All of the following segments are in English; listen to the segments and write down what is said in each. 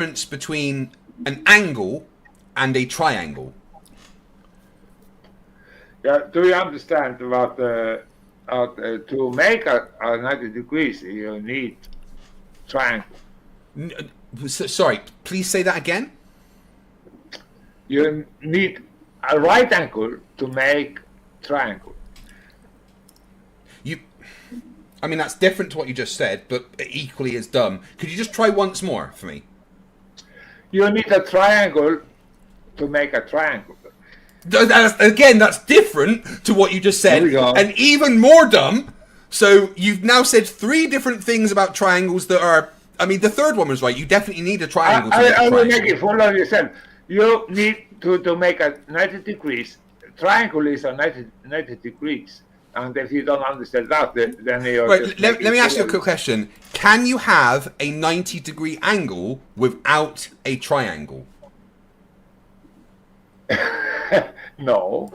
difference between an angle and a triangle? Yeah, do you understand what to make a 90 degrees you need triangle? Sorry, please say that again. You need a right angle to make triangle. I mean, that's different to what you just said, but equally as dumb. Could you just try once more for me? You need a triangle to make a triangle. That's different to what you just said, and even more dumb. So you've now said 3 different things about triangles that are... I mean, the third one was right. You definitely need a triangle to make a triangle. I will make it follow yourself. You need to make a 90 degrees. Triangle is a 90 degrees. And if you don't understand that, then you're... Right, let me ask you a quick question. Can you have a 90-degree angle without a triangle? No.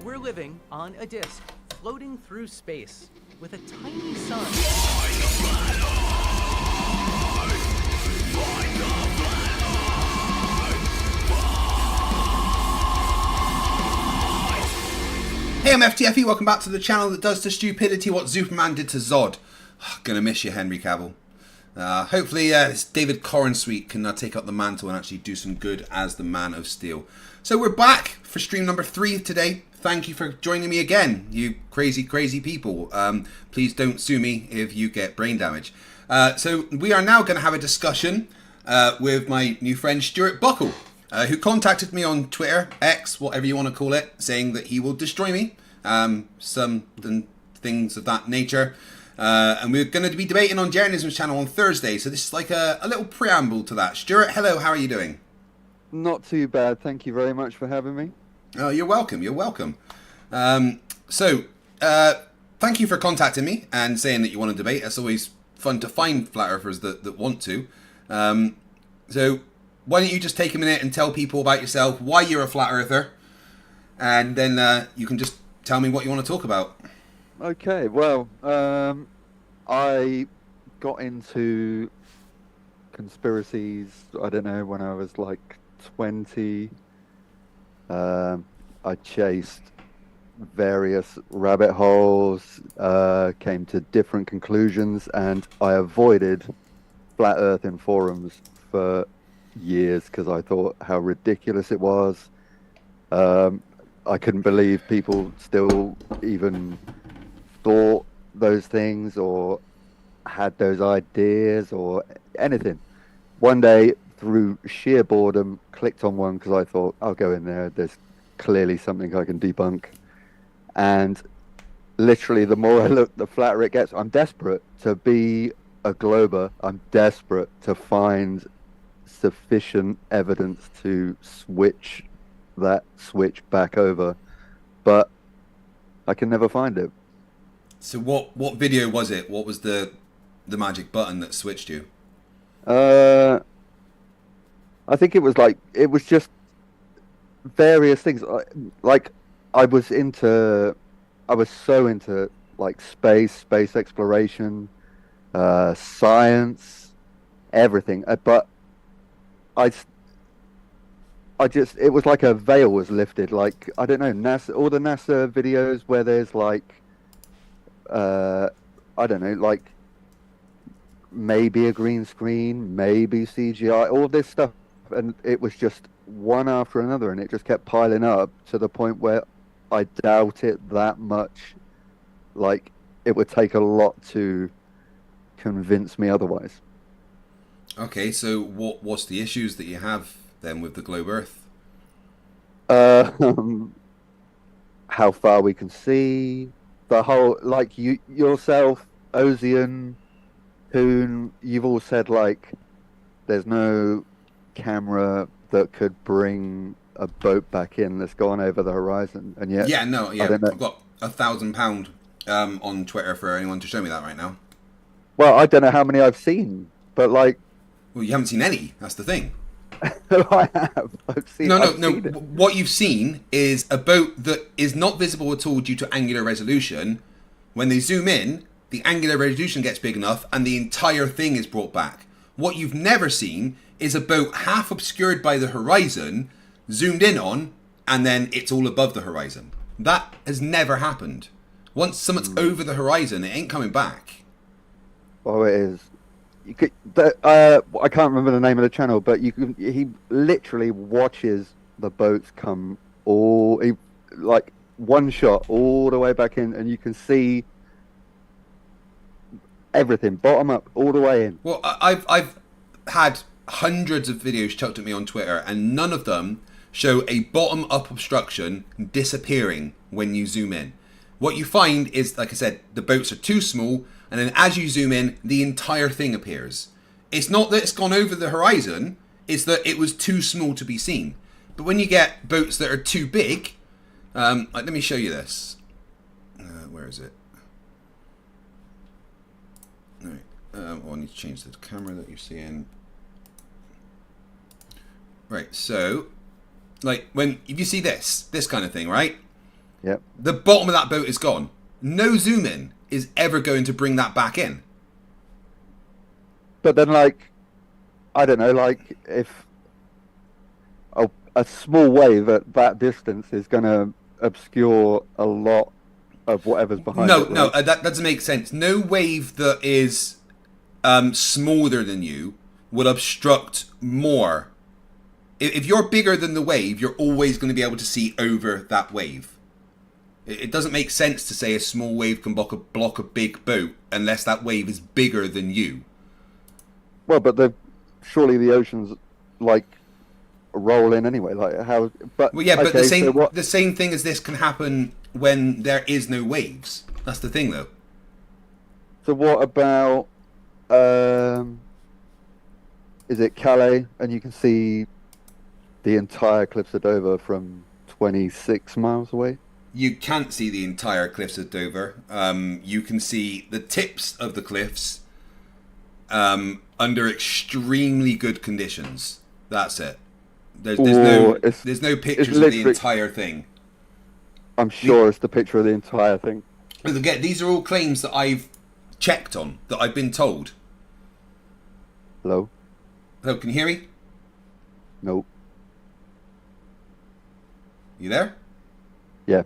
We're living on a disk, floating through space, with a tiny sun. Hey, I'm FTFE, welcome back to the channel that does to stupidity what Superman did to Zod. Gonna miss you, Henry Cavill. Hopefully this David Corensweet can take up the mantle and actually do some good as the Man of Steel. So we're back for stream number 3 today. Thank you for joining me again, you crazy, crazy people. Please don't sue me if you get brain damage. So we are now going to have a discussion with my new friend Stuart Buckle, who contacted me on Twitter, X, whatever you want to call it, saying that he will destroy me, some things of that nature. And we're going to be debating on Journalism's channel on Thursday, so this is like a little preamble to that. Stuart, hello, how are you doing? Not too bad, thank you very much for having me. Oh, you're welcome, you're welcome. Thank you for contacting me and saying that you want to debate. It's always fun to find flat earthers that want to. So why don't you just take a minute and tell people about yourself, why you're a flat earther, and then you can just tell me what you want to talk about. Okay, well, I got into conspiracies, I don't know, when I was like 20. I chased various rabbit holes, came to different conclusions, and I avoided flat earth in forums for years because I thought how ridiculous it was. I couldn't believe people still even thought those things or had those ideas or anything. One day, through sheer boredom, clicked on one because I thought, I'll go in there, there's clearly something I can debunk. And literally, the more I look, the flatter it gets. I'm desperate to be a glober. I'm desperate to find sufficient evidence to switch that switch back over, but I can never find it. So what video was it? What was the magic button that switched you? I think it was just various things. Like I was so into like space exploration, science, everything. But it was like a veil was lifted. Like, I don't know, all the NASA videos where there's like, I don't know, like maybe a green screen, maybe CGI, all this stuff, and it was just one after another, and it just kept piling up to the point where I doubt it that much. Like, it would take a lot to convince me otherwise. Okay, so what's the issues that you have then with the globe Earth? How far we can see, the whole, like, you yourself, Ozian, Hoon, you've all said like there's no camera that could bring a boat back in that's gone over the horizon, and yet Yeah, no, I yeah, don't know. I've got £1,000 on Twitter for anyone to show me that right now. Well, I don't know how many I've seen, but like Well, you haven't seen any. That's the thing. I have. I've seen it. What you've seen is a boat that is not visible at all due to angular resolution. When they zoom in, the angular resolution gets big enough and the entire thing is brought back. What you've never seen is a boat half obscured by the horizon, zoomed in on, and then it's all above the horizon. That has never happened. Once something's over the horizon, it ain't coming back. Oh, it is. You could, I can't remember the name of the channel, but he literally watches the boats come like one shot all the way back in, and you can see everything bottom up all the way in. Well, I've had hundreds of videos chucked at me on Twitter, and none of them show a bottom up obstruction disappearing when you zoom in. What you find is, like I said, the boats are too small, and then as you zoom in, the entire thing appears. It's not that it's gone over the horizon, it's that it was too small to be seen. But when you get boats that are too big, like, let me show you this. Where is it? Alright, I need to change the camera that you're seeing. Right, so, like, if you see this kind of thing, right? Yep. The bottom of that boat is gone. No zoom in is ever going to bring that back in. But then, like, I don't know, like, if a small wave at that distance is going to obscure a lot of whatever's behind it. No, that doesn't make sense. No wave that is smaller than you would obstruct more. If you're bigger than the wave, you're always going to be able to see over that wave. It doesn't make sense to say a small wave can block a big boat unless that wave is bigger than you. Well, but surely the oceans, like, roll in anyway. Like, how? But Well, yeah, but okay, the same thing as this can happen when there is no waves. That's the thing, though. So what about is it Calais, and you can see the entire cliffs of Dover from 26 miles away? You can't see the entire cliffs of Dover. You can see the tips of the cliffs under extremely good conditions. That's it. There's no pictures of the entire thing. I'm sure it's the picture of the entire thing. And again, these are all claims that I've checked on, that I've been told. Hello? Hello, can you hear me? Nope. You there? Yeah.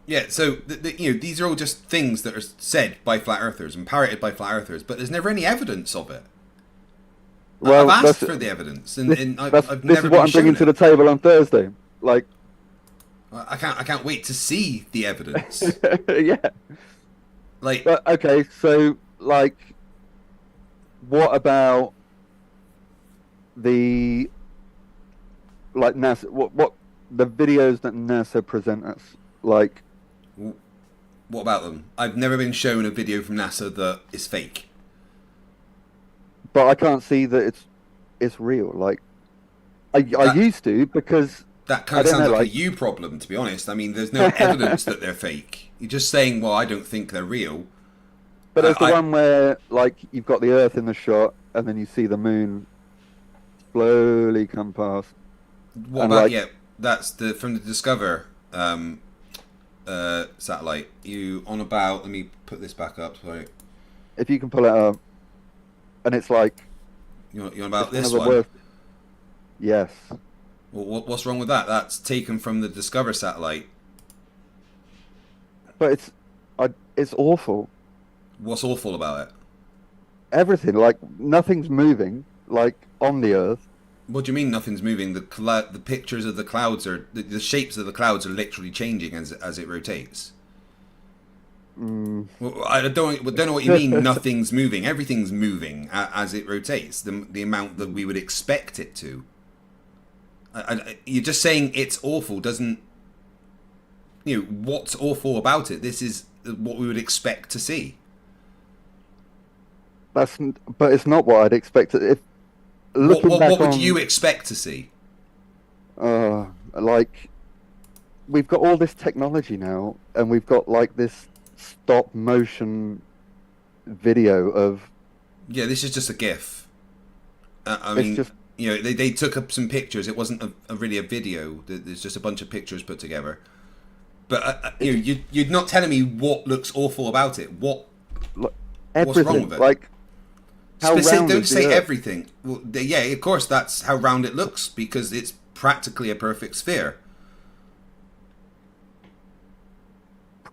Yeah. So these are all just things that are said by flat earthers and parroted by flat earthers, but there's never any evidence of it. Well, I've asked for the evidence, and I've this never is what I'm bringing to the table on Thursday. Like, I can't wait to see the evidence. yeah. Like, But, okay, so like, what about the NASA? What the videos that NASA present us? Like, what about them? I've never been shown a video from NASA that is fake. but I can't see that it's real. Like, I used to, because that kind of sounds like a you problem, to be honest. I mean, there's no evidence that they're fake. You're just saying, well, I don't think they're real. But there's the one where, like, you've got the Earth in the shot, and then you see the moon slowly come past. What about, that's from the Discover satellite. You on about, let me put this back up, sorry. If you can pull it up, and it's like... You're on about this one? Yes. Well, what's wrong with that? That's taken from the Discover satellite. But it's awful. What's awful about it? Everything, like nothing's moving, like on the Earth. What do you mean nothing's moving? The pictures of the clouds are the shapes of the clouds are literally changing as it rotates. Well, I don't know what you mean. Nothing's moving. Everything's moving as it rotates. The amount that we would expect it to. You're just saying it's awful. Doesn't what's awful about it? This is what we would expect to see. But it's not what I'd expect. If looking what back would on, you expect to see? like we've got all this technology now, and we've got like this stop motion video of. Yeah, this is just a GIF. I It's mean, just- they took up some pictures. It wasn't really a video. There's just a bunch of pictures put together. But you're not telling me what looks awful about it. What's everything, wrong with it? like how round Don't is the say Earth? everything. Well, yeah, of course that's how round it looks because it's practically a perfect sphere.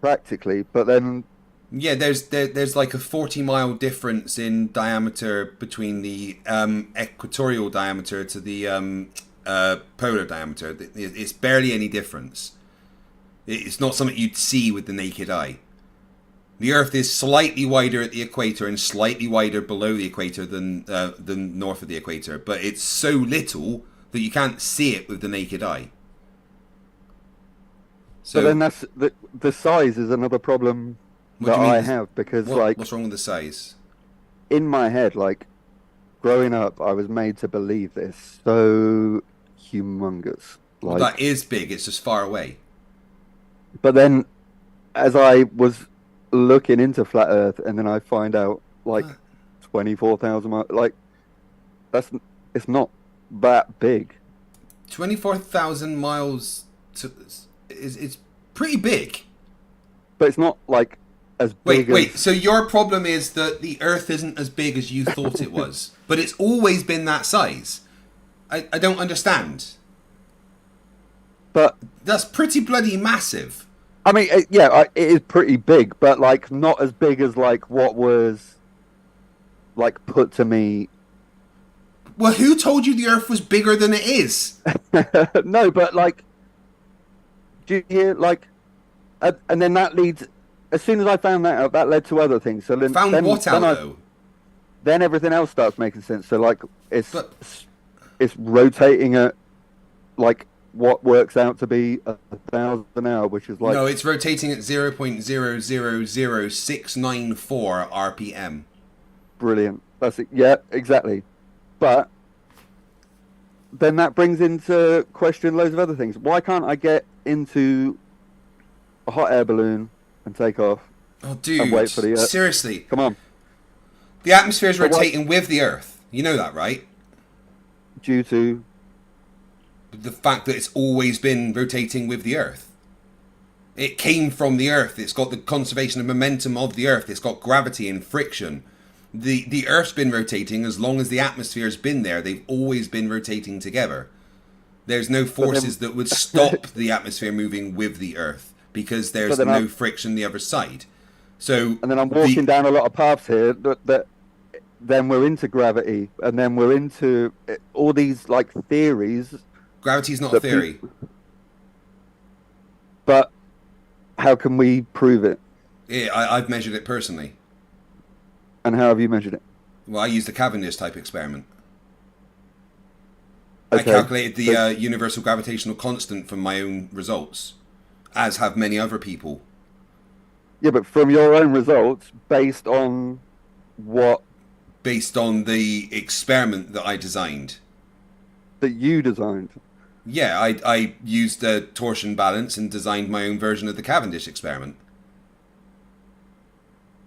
Practically, but then Yeah, there's like a 40-mile difference in diameter between the equatorial diameter to the polar diameter. It's barely any difference. It's not something you'd see with the naked eye. The Earth is slightly wider at the equator and slightly wider below the equator than north of the equator, but it's so little that you can't see it with the naked eye. So but then that's the size is another problem What do that you mean? I have because what's wrong with the size? in my head, like growing up, I was made to believe this so humongous. Well, that is big. It's just far away. But then, as I was looking into flat Earth, and then I find out like 24,000 miles, like it's not that big. 24,000 miles is pretty big. But it's not like as big. Wait. as... So your problem is that the Earth isn't as big as you thought it was, but it's always been that size. I don't understand. But That's pretty bloody massive. I mean, it is pretty big, but like not as big as like what was like put to me. Well, who told you the Earth was bigger than it is? No, but like, do you hear like, and then that leads. As soon as I found that out, that led to other things. So then, Found what out though? Then everything else starts making sense. So like, it's But- rotating at like what works out to be 1,000 an hour, which is like No, it's rotating at 0.000694 RPM. brilliant. That's it. Yeah, exactly. But then that brings into question loads of other things. Why can't I get into a hot air balloon and take off? Oh, dude! And wait for the Earth. Seriously, Come on. the atmosphere is But what- rotating with the Earth. You know that, right? Due to The fact that it's always been rotating with the Earth. It came from the Earth. It's got the conservation of momentum of the Earth. It's got gravity and friction. The Earth's been rotating as long as the atmosphere's been there. They've always been rotating together. There's no forces that would stop the atmosphere moving with the Earth because there's then no friction the other side. So and then I'm walking down a lot of paths here that then we're into gravity, and then we're into all these like theories. gravity's not a theory. But how can we prove it? Yeah, I've measured it personally. And how have you measured it? Well, I used a Cavendish type experiment. Okay, I calculated the so- universal gravitational constant from my own results, as have many other people. Yeah, but from your own results, based on what Based on the experiment that I designed. that you designed. Yeah, I used a torsion balance and designed my own version of the Cavendish experiment.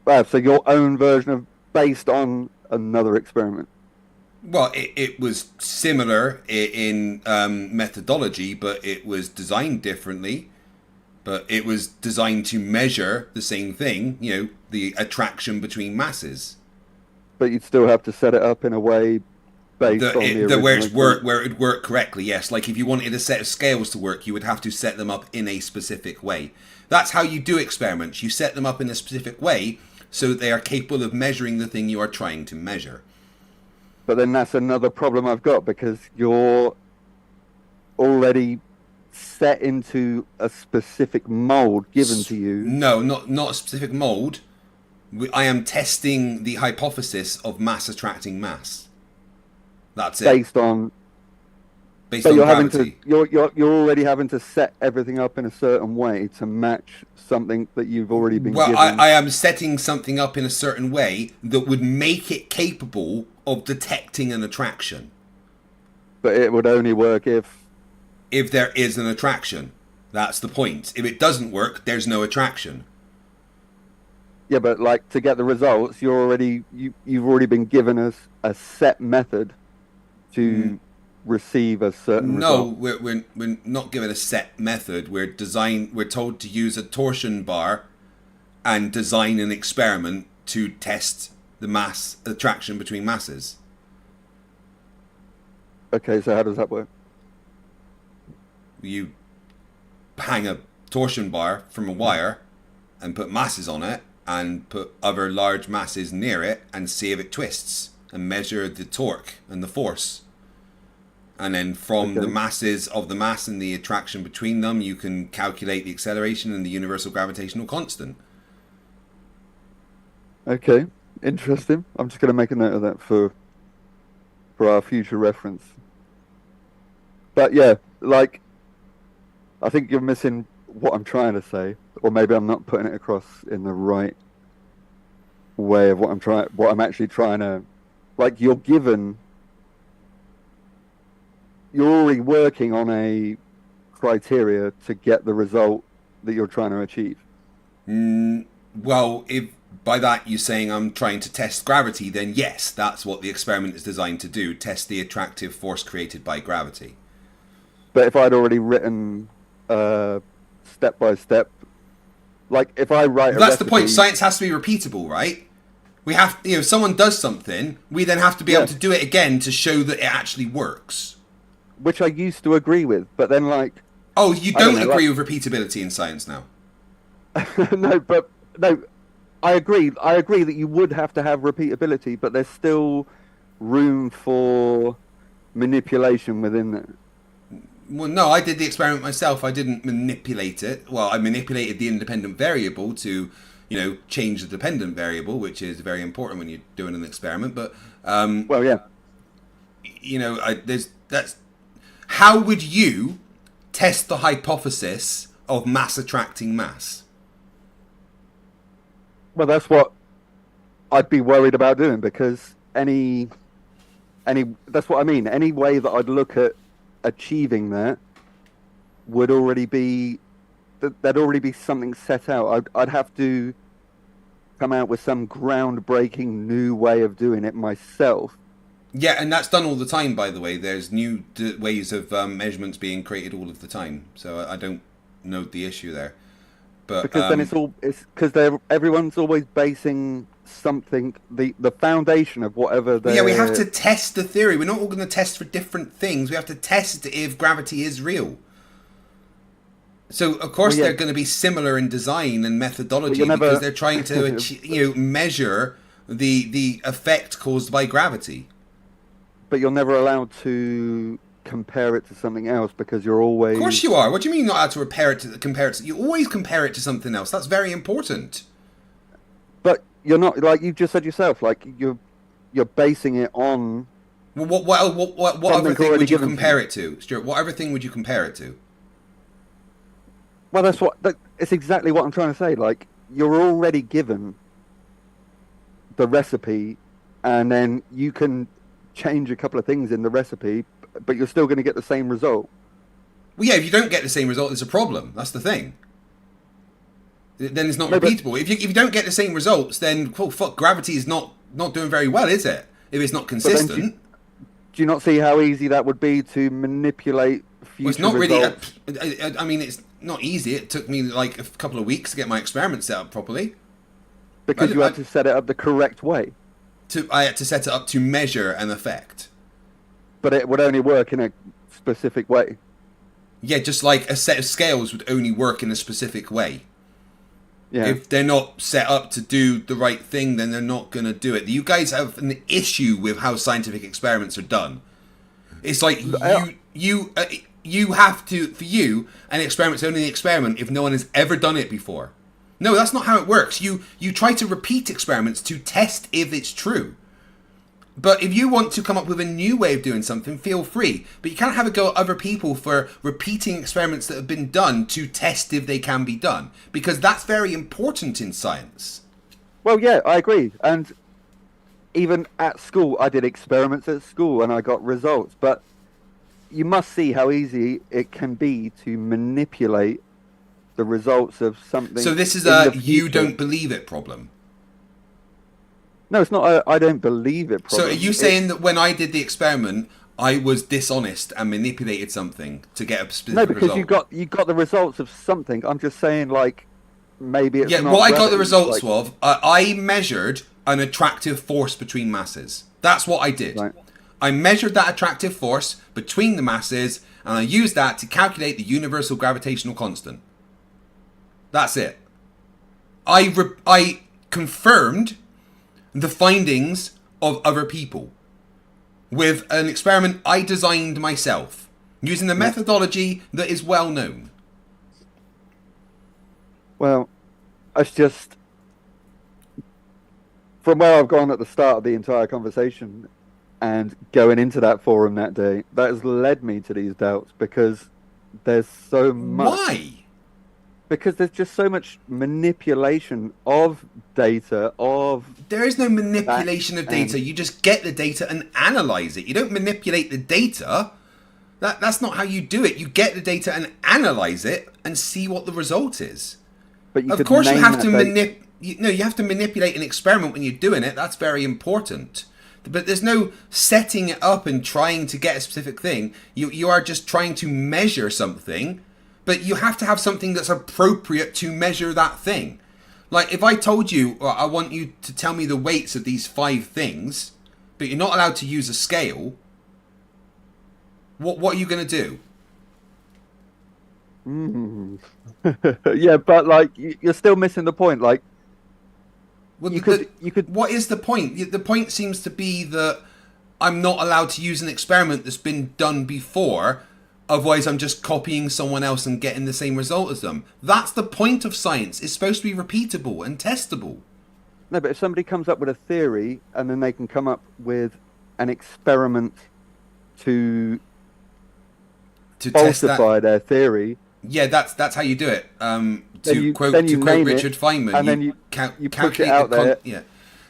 Wow, so your own version of based on another experiment. Well, it was similar in methodology, but it was designed differently. But it was designed to measure the same thing, the attraction between masses. But you'd still have to set it up in a way based on the original Where experiment. it would work correctly, yes. Like if you wanted a set of scales to work, you would have to set them up in a specific way. That's how you do experiments. You set them up in a specific way so that they are capable of measuring the thing you are trying to measure. But then that's another problem I've got, because you're already set into a specific mold given to you. No, not a specific mold. I am testing the hypothesis of mass attracting mass. That's it. Based on Gravity. having to you're already having to set everything up in a certain way to match something that you've already been given. I am setting something up in a certain way that would make it capable of detecting an attraction. But it would only work if there is an attraction. That's the point. If it doesn't work, there's no attraction. Yeah, but like, to get the results, you've already been given a set method to receive a certain result. No, we're not given a set method. We're told to use a torsion bar and design an experiment to test the mass attraction between masses. Okay, so how does that work? You hang a torsion bar from a wire and put masses on it and put other large masses near it and see if it twists and measure the torque and the force. And then from the masses of the mass and the attraction between them, you can calculate the acceleration and the universal gravitational constant. Okay, interesting. I'm just going to make a note of that for our future reference. But yeah, like, I think you're missing what I'm trying to say, or maybe I'm not putting it across in the right way of what I'm actually trying to, like, you're already working on a criteria to get the result that you're trying to achieve. Well, if by that you're saying I'm trying to test gravity, then yes, that's what the experiment is designed to do, test the attractive force created by gravity. But if I'd already written step by step, like if I write that's the point. Science has to be repeatable, right? We have, if someone does something, we then have to be able to do it again to show that it actually works. Which I used to agree with, but then like... Oh, you don't agree with repeatability in science now? No, I agree that you would have to have repeatability, but there's still room for manipulation within that. Well, no, I did the experiment myself. I didn't manipulate it. Well, I manipulated the independent variable to, change the dependent variable, which is very important when you're doing an experiment. But, well, yeah. How would you test the hypothesis of mass attracting mass? Well, that's what I'd be worried about doing, because that's what I mean. Any way that I'd look at achieving that would already be, there'd already be something set out. I'd have to come out with some groundbreaking new way of doing it myself. Yeah, and that's done all the time, by the way. There's new ways of measurements being created all of the time. So I don't know the issue there. But because then it's because everyone's always basing something, the foundation of whatever they... Yeah, we have to test the theory. We're not all going to test for different things. We have to test if gravity is real. So, of course, they're going to be similar in design and methodology because they're trying to measure the effect caused by gravity. But you're never allowed to compare it to something else, because you're always... Of course you are. What do you mean you're not allowed to compare it to... You always compare it to something else. That's very important. But you're not, like you just said yourself, like you're basing it on... Well, what other thing would you compare it to, Stuart? What other thing would you compare it to? Well, it's exactly what I'm trying to say. Like, you're already given the recipe, and then you can change a couple of things in the recipe, but you're still going to get the same result. Well, yeah, if you don't get the same result, there's a problem. That's the thing. Then it's not repeatable. If you don't get the same results, then gravity is not doing very well, is it? If it's not consistent. Do you not see how easy that would be to manipulate future it's not results? Really. I mean, it's not easy. It took me like a couple of weeks to get my experiment set up properly. Because you had to set it up the correct way. I had to set it up to measure an effect. But it would only work in a specific way. Yeah, just like a set of scales would only work in a specific way. Yeah. If they're not set up to do the right thing, then they're not going to do it. You guys have an issue with how scientific experiments are done. It's like you have to, for you, an experiment's only an experiment if no one has ever done it before. No, that's not how it works. You try to repeat experiments to test if it's true. But if you want to come up with a new way of doing something, feel free. But you can't have a go at other people for repeating experiments that have been done to test if they can be done. Because that's very important in science. Well, yeah, I agree. And even at school, I did experiments at school and I got results. But you must see how easy it can be to manipulate the results of something. So this is a you don't believe it problem. No, it's not a I don't believe it problem. So are you saying that when I did the experiment, I was dishonest and manipulated something to get a specific No, because result? you got the results of something. I'm just saying, like, maybe it's Yeah, not what I got the gravity, results like, of, I measured an attractive force between masses. That's what I did. Right. I measured that attractive force between the masses, and I used that to calculate the universal gravitational constant. That's it. I confirmed the findings of other people with an experiment I designed myself, using the methodology that is well known. Well, it's just from where I've gone at the start of the entire conversation and going into that forum that day, that has led me to these doubts because there's so much. Why? Because there's just so much manipulation of data, There is no manipulation of data. You just get the data and analyze it. You don't manipulate the data. That's not how you do it. You get the data and analyze it and see what the result is. But Of course, you have to you have to manipulate an experiment when you're doing it. That's very important. But there's no setting it up and trying to get a specific thing. You are just trying to measure something, but you have to have something that's appropriate to measure that thing. Like if I told you, well, I want you to tell me the weights of these 5 things, but you're not allowed to use a scale, what are you going to do? Yeah, but like you're still missing the point. Like, Well, you could. What is the point? The point seems to be that I'm not allowed to use an experiment that's been done before. Otherwise, I'm just copying someone else and getting the same result as them. That's the point of science. It's supposed to be repeatable and testable. No, but if somebody comes up with a theory and then they can come up with an experiment to test that. falsify their theory. Yeah, that's how you do it. Then To you quote name Richard it, Feynman, and then you push it out there. Yeah,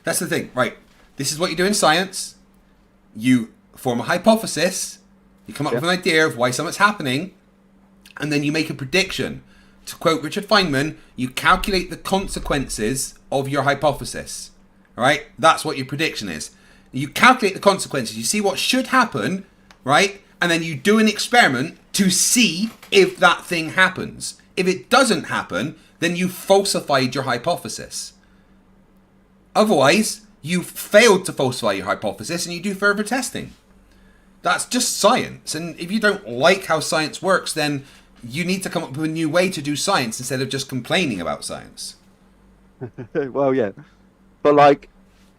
that's the thing, right? This is what you do in science. You form a hypothesis. You come up with an idea of why something's happening, and then you make a prediction. To quote Richard Feynman, you calculate the consequences of your hypothesis. All right, that's what your prediction is. You calculate the consequences. You see what should happen, right? And then you do an experiment to see if that thing happens. If it doesn't happen, then you falsified your hypothesis. Otherwise, you failed to falsify your hypothesis and you do further testing. That's just science. And if you don't like how science works, then you need to come up with a new way to do science instead of just complaining about science. Well, yeah. But like,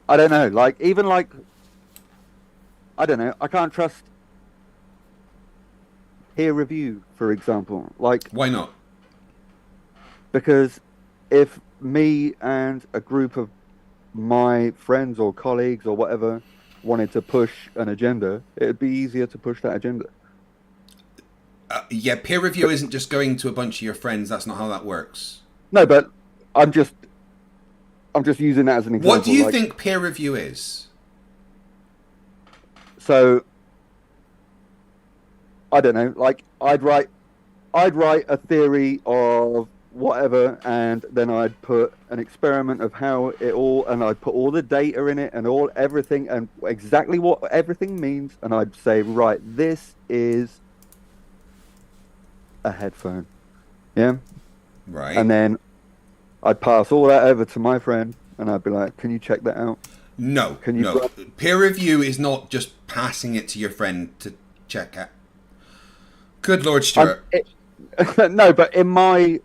I don't know. Like, even like, I don't know. I can't trust peer review, for example. Like, why not? Because if me and a group of my friends or colleagues or whatever wanted to push an agenda, it'd be easier to push that agenda. Yeah, peer review isn't just going to a bunch of your friends. That's not how that works. No, but I'm just using that as an example. What do you think peer review is? So, I don't know. Like, I'd write a theory of whatever, and then I'd put an experiment of how it all, and I'd put all the data in it and everything and exactly what everything means, and I'd say, right, this is a headphone, yeah, right, and then I'd pass all that over to my friend, and I'd be like, can you check that out? No, peer review is not just passing it to your friend to check out. Good Lord, Stuart. No, but in my...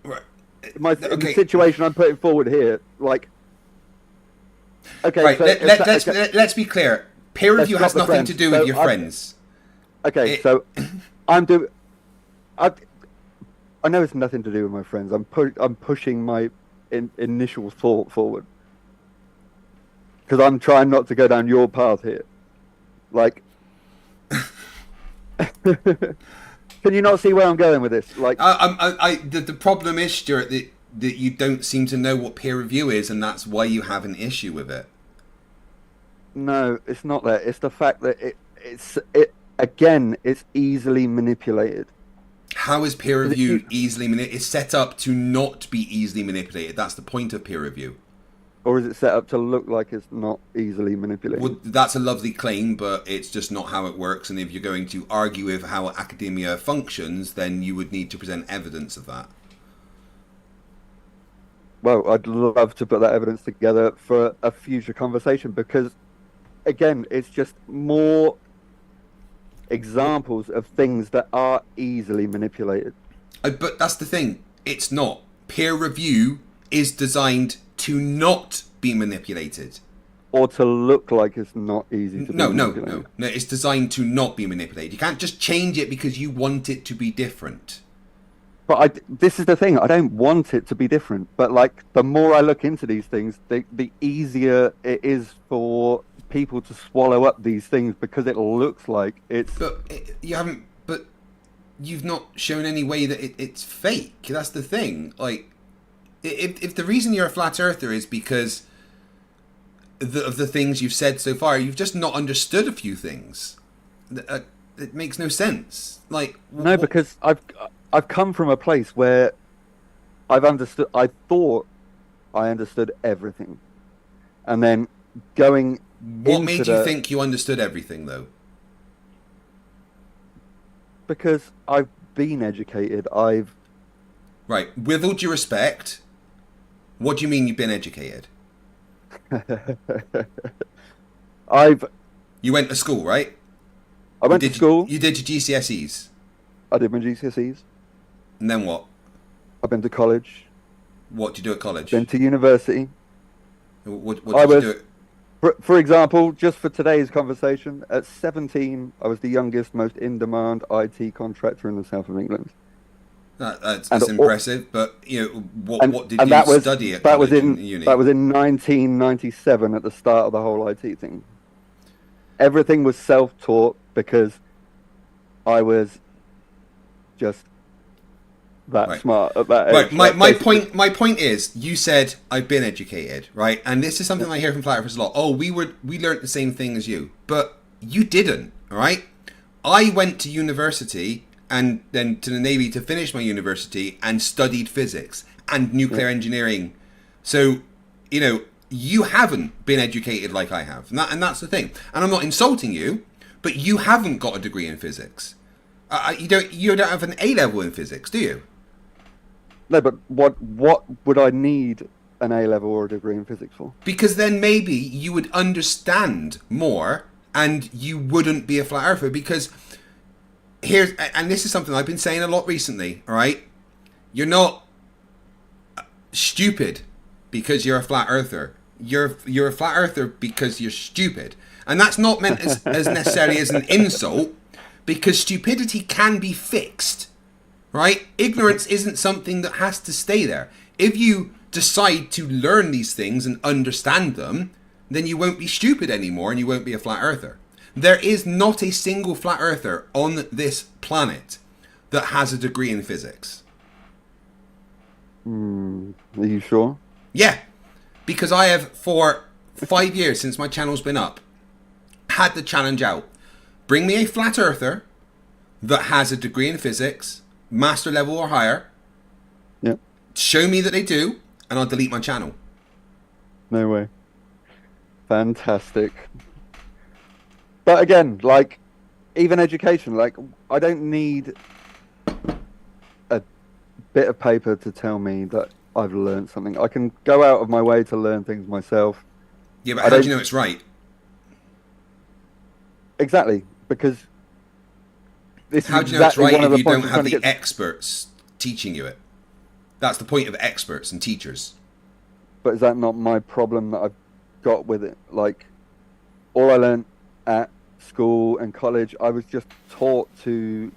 Right. the situation I'm putting forward here, like, okay, right. so Let's be clear. Peer review has nothing to do with your friends. Okay, so I'm doing. I know it's nothing to do with my friends. I'm pushing my initial thought forward because I'm trying not to go down your path here. Like, can you not see where I'm going with this? Like, the problem is, Stuart, that you don't seem to know what peer review is, and that's why you have an issue with it. No, it's not that. It's the fact that it's easily manipulated. How is peer review easily manipulated? It's set up to not be easily manipulated. That's the point of peer review. Or is it set up to look like it's not easily manipulated? Well, that's a lovely claim, but it's just not how it works. And if you're going to argue with how academia functions, then you would need to present evidence of that. Well, I'd love to put that evidence together for a future conversation because, again, it's just more examples of things that are easily manipulated. But that's the thing. It's not. Peer review is designed to not be manipulated. Or to look like it's not easy to be manipulated. No. It's designed to not be manipulated. You can't just change it because you want it to be different. But this is the thing. I don't want it to be different. But like, the more I look into these things, the easier it is for people to swallow up these things because it looks like it's. But you've not shown any way that it's fake. That's the thing. Like, if the reason you're a flat earther is because of the things you've said so far, you've just not understood a few things. It makes no sense. Like, no, because I've come from a place where I thought I understood everything, and then going. What made you think you understood everything, though? Because I've been educated. Right. With all due respect, what do you mean you've been educated? You went to school, right? I went to school. You did your GCSEs. I did my GCSEs. And then what? I've been to college. What did you do at college? Been to university. What did you do? For example, just for today's conversation, at 17, I was the youngest, most in-demand IT contractor in the south of England. That's impressive, but what did you study at college and uni? That was in 1997 at the start of the whole IT thing. Everything was self-taught because I was just that smart at that age. Right. My point is, you said I've been educated, right? And this is something I hear from flat earthers a lot. Oh, we learnt the same thing as you, but you didn't, all right? I went to university and then to the Navy to finish my university and studied physics and nuclear engineering. So, you haven't been educated like I have, and that's the thing. And I'm not insulting you, but you haven't got a degree in physics. You don't have an A level in physics, do you? No, but what would I need an A level or a degree in physics for? Because then maybe you would understand more, and you wouldn't be a flat earther. Because and this is something I've been saying a lot recently. All right, you're not stupid because you're a flat earther. You're a flat earther because you're stupid, and that's not meant as necessarily as an insult. Because stupidity can be fixed, right? Ignorance isn't something that has to stay there. If you decide to learn these things and understand them, then you won't be stupid anymore and you won't be a flat earther. There is not a single flat earther on this planet that has a degree in physics. Are you sure? Yeah, because I have, for 5 years since my channel's been up, had the challenge out. Bring me a flat earther that has a degree in physics, master level or higher. Yeah. Show me that they do, and I'll delete my channel. No way. Fantastic. But again, like, even education, like, I don't need a bit of paper to tell me that I've learned something. I can go out of my way to learn things myself. Yeah, but how do you know it's right? Exactly, because this how is do you know it's exactly right one of if the you points don't I'm have trying the to get. experts teaching you it? That's the point of experts and teachers. But is that not my problem that I've got with it? Like, all I learned at school and college, I was just taught to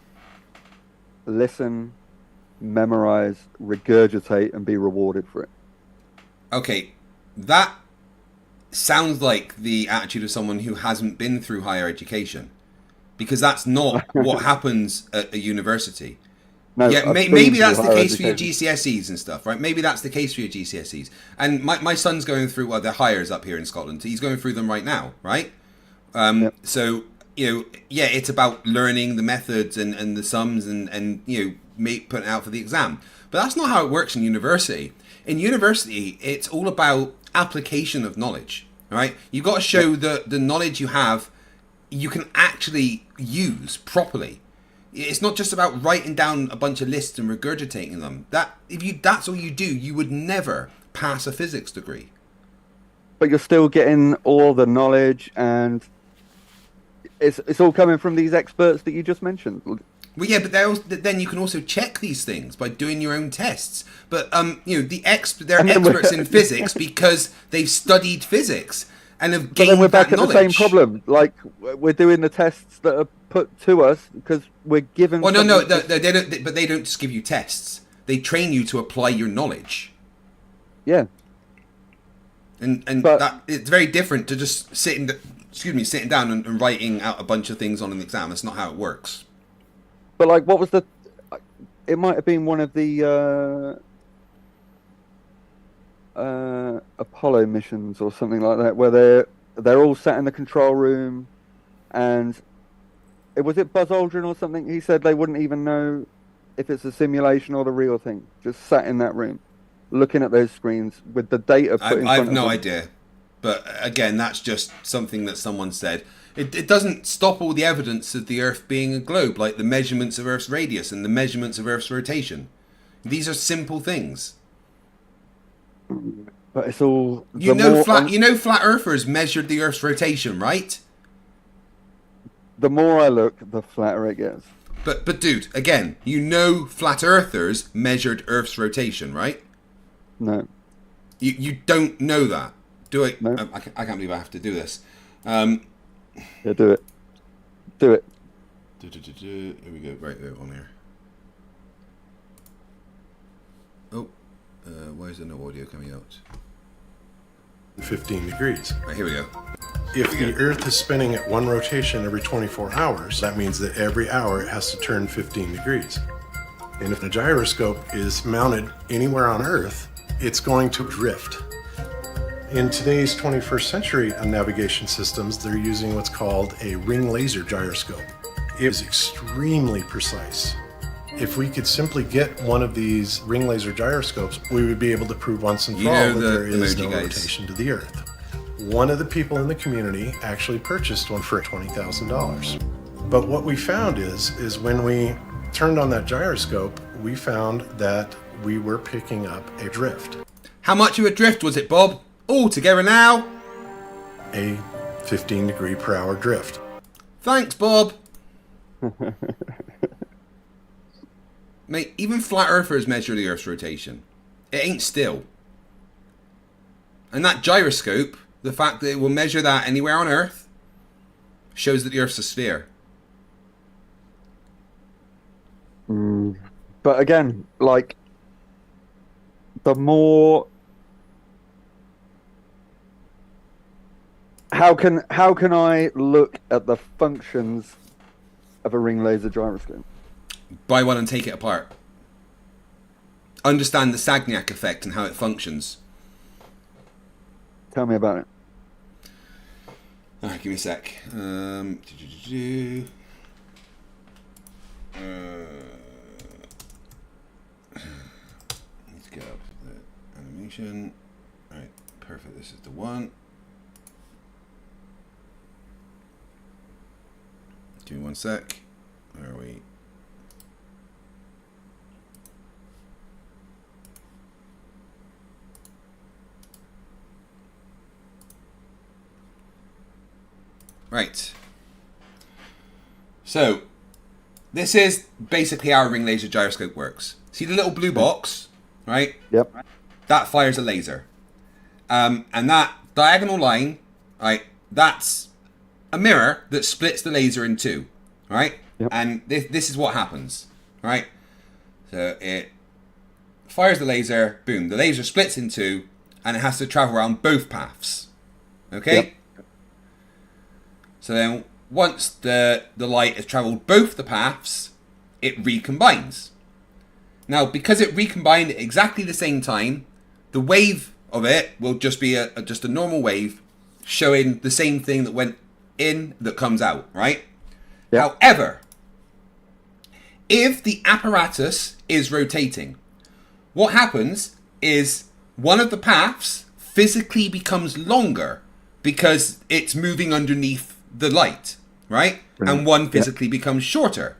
listen, memorize, regurgitate, and be rewarded for it. Okay, that sounds like the attitude of someone who hasn't been through higher education, because that's not what happens at a university. No, Yeah, I've been maybe that's through the higher case for your education. GCSEs and stuff, right? Maybe that's the case for your GCSEs. And my son's going through, well, they're hires up here in Scotland. He's going through them right now, right? Yep. So, yeah, it's about learning the methods and the sums and putting it out for the exam. But that's not how it works in university. In university, it's all about application of knowledge, right? You've got to show that the knowledge you have, you can actually use properly. It's not just about writing down a bunch of lists and regurgitating them. That's all you do, you would never pass a physics degree. But you're still getting all the knowledge, and it's all coming from these experts that you just mentioned. Well, yeah, but then you can also check these things by doing your own tests. But they're experts in physics because they've studied physics and have But gained then we're back that at the same knowledge. problem. Like, we're doing the tests that are put to us because we're given. Well, no, something they don't. But they don't just give you tests. They train you to apply your knowledge. Yeah. And But- that it's very different to just sitting down and writing out a bunch of things on an exam. That's not how it works. But like, what was it might have been one of the Apollo missions or something like that, where they're all sat in the control room, and was it Buzz Aldrin or something? He said they wouldn't even know if it's a simulation or the real thing. Just sat in that room, looking at those screens with the data put in front I have of no them. idea. But again, that's just something that someone said. It doesn't stop all the evidence of the Earth being a globe, like the measurements of Earth's radius and the measurements of Earth's rotation. These are simple things. But it's all Flat Earthers measured the Earth's rotation, right? the more I look, the flatter it gets. But dude, again, Flat Earthers measured Earth's rotation, right? No. You don't know that, do I? No. I can't believe I have to do this. Yeah, do it. Do it. Here we go. Right there on here. Oh, why is there no audio coming out? 15 degrees. Right, here we go. If the Earth is spinning at one rotation every 24 hours, that means that every hour it has to turn 15 degrees. And if the gyroscope is mounted anywhere on Earth, it's going to drift. In today's 21st century navigation systems, they're using what's called a ring laser gyroscope. It is extremely precise. If we could simply get one of these ring laser gyroscopes, we would be able to prove once and for all that there is no rotation to the Earth. One of the people in the community actually purchased one for $20,000. But what we found is when we turned on that gyroscope, we found that we were picking up a drift. How much of a drift was it, Bob? All together now? A 15 degree per hour drift. Thanks, Bob. Mate, even flat earthers measure the Earth's rotation. It ain't still. And that gyroscope, the fact that it will measure that anywhere on Earth, shows that the Earth's a sphere. But again, like, the more... How can I look at the functions of a ring laser gyroscope? Buy one and take it apart. Understand the Sagnac effect and how it functions. Tell me about it. Alright, give me a sec. Let's get up the animation. Alright, perfect. This is the one. Give me one sec. Where are we? Right. So, this is basically how a ring laser gyroscope works. See the little blue box? right? Yep. That fires a laser. And that diagonal line, right, that's a mirror that splits the laser in two, right? Yep. And this is what happens, right? So it fires the laser, boom, the laser splits in two, and it has to travel around both paths, okay? Yep. So then once the light has travelled both the paths, it recombines. Now, because it recombined at exactly the same time, the wave of it will just be just a normal wave showing the same thing that went in that comes out, right? Yep. However, if the apparatus is rotating, what happens is one of the paths physically becomes longer because it's moving underneath the light, right? Brilliant. And one physically becomes shorter.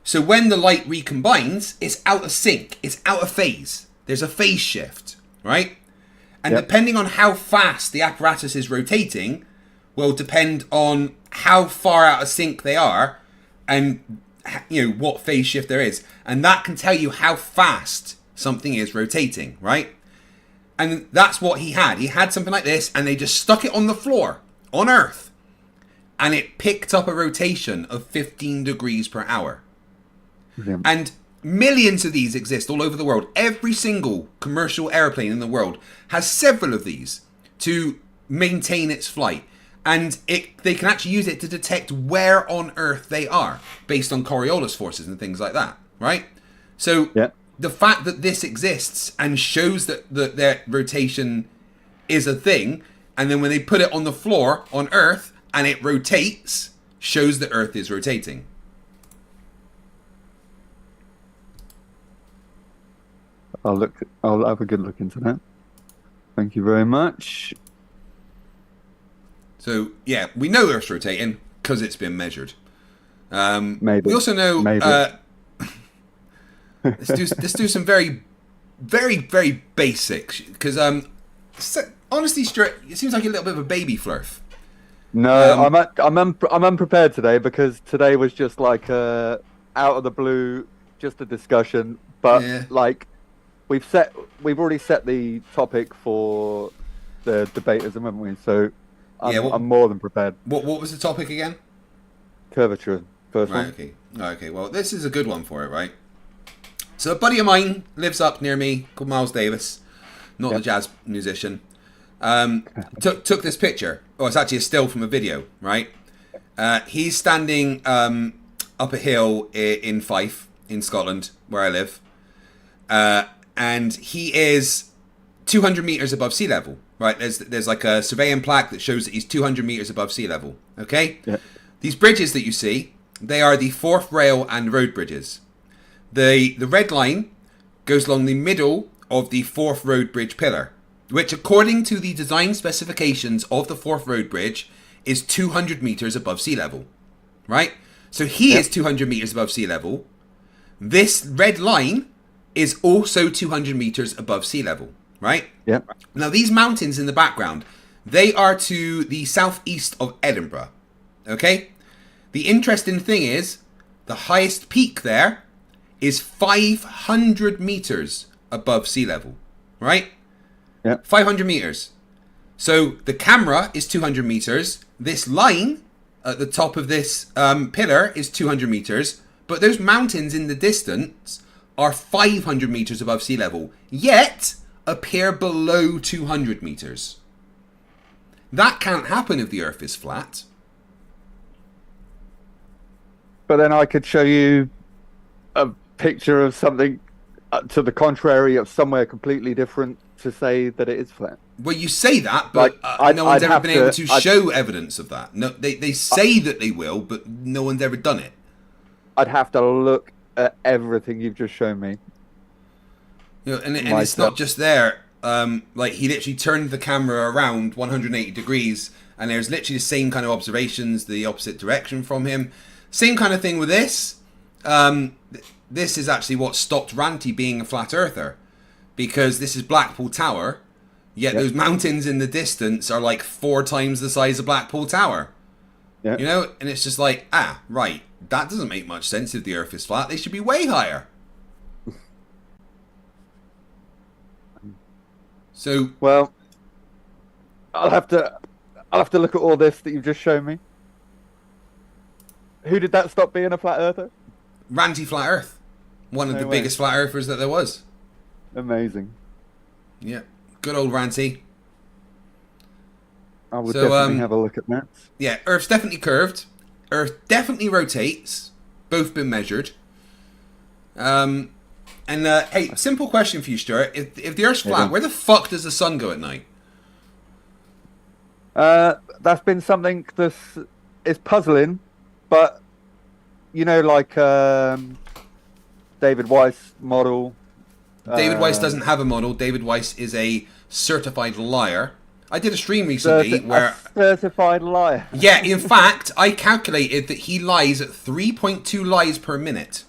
So when the light recombines, it's out of sync, it's out of phase. There's a phase shift, right? And Yep. depending on how fast the apparatus is rotating will depend on how far out of sync they are and what phase shift there is. And that can tell you how fast something is rotating, right? And that's what he had. He had something like this and they just stuck it on the floor, on Earth. And it picked up a rotation of 15 degrees per hour. Brilliant. And millions of these exist all over the world. Every single commercial airplane in the world has several of these to maintain its flight. And they can actually use it to detect where on Earth they are based on Coriolis forces and things like that, right? So Yeah. the fact that this exists and shows that their rotation is a thing, and then when they put it on the floor on Earth and it rotates, shows that Earth is rotating. I'll have a good look into that. Thank you very much. So yeah, we know Earth's rotating because it's been measured. Maybe. We also know. Maybe. Let's do some very, very, very basic because honestly, Stuart, it seems like a little bit of a baby Flerf. No, I'm unprepared today because today was just like out of the blue, just a discussion. But Yeah. like we've already set the topic for the debaters, haven't we? So I'm more than prepared. What was the topic again? Curvature, first Right. one. Okay. Okay. Well, this is a good one for it, right? So a buddy of mine lives up near me called Miles Davis, not the jazz musician. Took this picture. Oh, it's actually a still from a video, right? He's standing up a hill in Fife, in Scotland, where I live. And he is 200 meters above sea level, right? There's like a surveying plaque that shows that he's 200 meters above sea level, okay? Yeah. These bridges that you see, they are the Forth Rail and Road bridges. The red line goes along the middle of the Forth Road Bridge pillar, which according to the design specifications of the Forth Road Bridge is 200 meters above sea level, right? So he is 200 meters above sea level. This red line is also 200 meters above sea level, right? Yeah. Now these mountains in the background, they are to the southeast of Edinburgh, okay? The interesting thing is, the highest peak there is 500 meters above sea level, right? Yeah. 500 meters. So the camera is 200 meters. This line at the top of this pillar is 200 meters. But those mountains in the distance are 500 meters above sea level, yet appear below 200 meters. That can't happen if the Earth is flat. But then I could show you a picture of something to the contrary of somewhere completely different to say that it is flat. Well, you say that, but Like, no one's I'd ever have been able to- to show evidence of that. No, they say that they will, but no one's ever done it. I'd have to look at everything you've just shown me. And it's not just there. Like he literally turned the camera around 180 degrees, and there's literally the same kind of observations, the opposite direction from him. Same kind of thing with this. This is actually what stopped Ranty being a flat earther, because this is Blackpool Tower, yet those mountains in the distance are like 4 times the size of Blackpool Tower. Yeah. You know, and it's just like, right, that doesn't make much sense if the Earth is flat. They should be way higher. So Well, I'll have to look at all this that you've just shown me. Who did that stop being a flat earther? Ranty Flat Earth, one of No the way. biggest flat earthers that there was. Amazing. Yeah, good old Ranty. I would So, definitely have a look at that. Yeah, Earth's definitely curved. Earth definitely rotates. Both been measured. Hey, simple question for you, Stuart. If the Earth's flat, Yeah. where the fuck does the sun go at night? That's been something is puzzling, but you know, like David Weiss model. David Weiss doesn't have a model. David Weiss is a certified liar. I did a stream recently where... a certified liar. Yeah, in fact, I calculated that he lies at 3.2 lies per minute.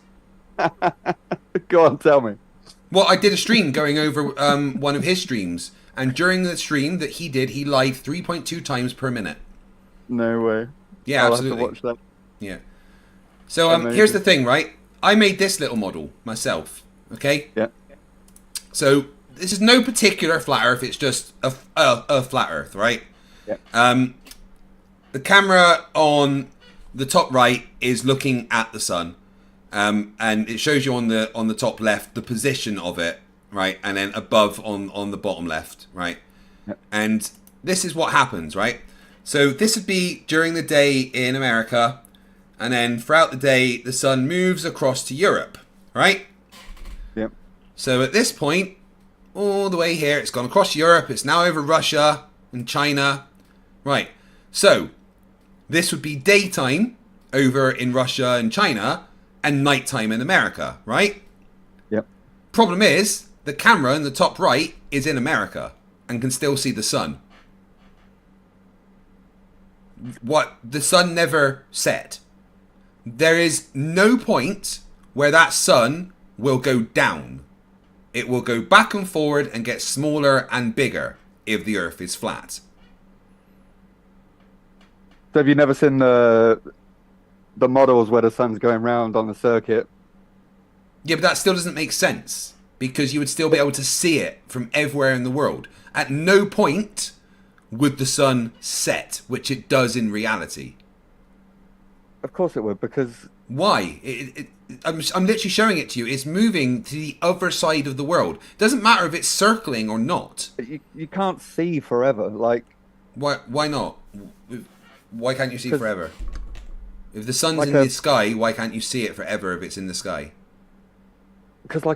Go on, tell me. Well, I did a stream going over one of his streams, and during the stream that he did, he lied 3.2 times per minute. No way. Yeah, I'll absolutely. have to watch that. Yeah. So Amazing. here's the thing, right? I made this little model myself. Okay. Yeah. So this is no particular flat Earth. It's just a flat Earth, right? Yeah. The camera on the top right is looking at the sun, and it shows you on the top left the position of it, right? And then above on the bottom left, right? Yep. And this is what happens, right? So this would be during the day in America, and then throughout the day the sun moves across to Europe, right? Yep. So at this point, all the way here, it's gone across Europe. It's now over Russia and China, right? So this would be daytime over in Russia and China, and nighttime in America, right? Yep. Problem is, the camera in the top right is in America and can still see the sun. What? The sun never set. There is no point where that sun will go down. It will go back and forward and get smaller and bigger if the Earth is flat. So have you never seen the models where the sun's going round on the circuit? Yeah, but that still doesn't make sense, because you would still be able to see it from everywhere in the world. At no point would the sun set, which it does in reality. Of course it would, because Why? I'm literally showing it to you. It's moving to the other side of the world. It doesn't matter if it's circling or not. you can't see forever. Like, Why not? Why can't you see 'Cause- forever? If the sun's like in a- the sky, why can't you see it forever if it's in the sky? because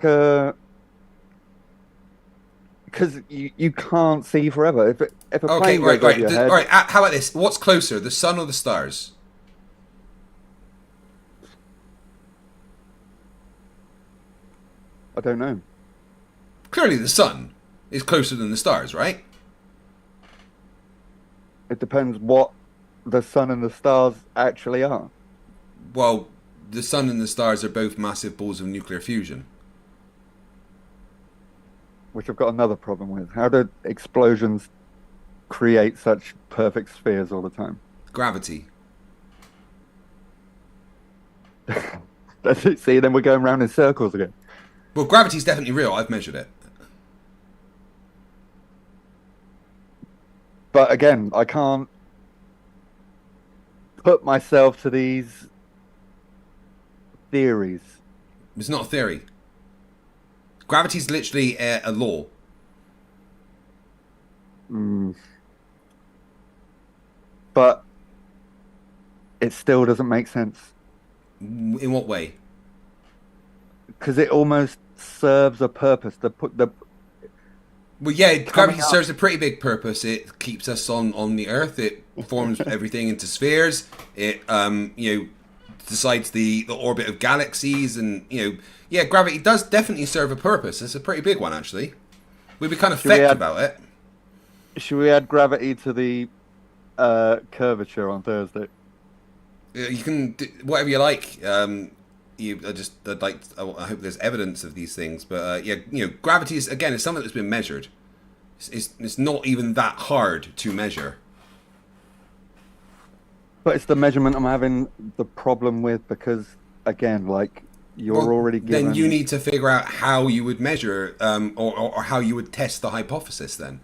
you can't see forever. If a Okay, plane right. goes over your head, All right. How about this? What's closer, the sun or the stars? I don't know. Clearly, the sun is closer than the stars, right? It depends what the sun and the stars actually are. Well, the sun and the stars are both massive balls of nuclear fusion. Which I've got another problem with. How do explosions create such perfect spheres all the time? Gravity. See, then we're going round in circles again. Well, gravity's definitely real. I've measured it. But again, I can't put myself to these theories. It's not a theory. Gravity's literally a law. But it still doesn't make sense. In what way? Because it almost serves a purpose. Well, yeah, gravity up. serves a pretty big purpose. It keeps us on the Earth. It forms everything into spheres. It decides the orbit of galaxies, and yeah, gravity does definitely serve a purpose. It's a pretty big one, actually. We'd be kind of Should we fecked add- about it. Should we add gravity to the curvature on Thursday? You can do whatever you like. I hope there's evidence of these things, but gravity is something that's been measured. It's not even that hard to measure. But it's the measurement I'm having the problem with, because again, like, you're Well, already given. Then you need to figure out how you would measure, or how you would test the hypothesis. Then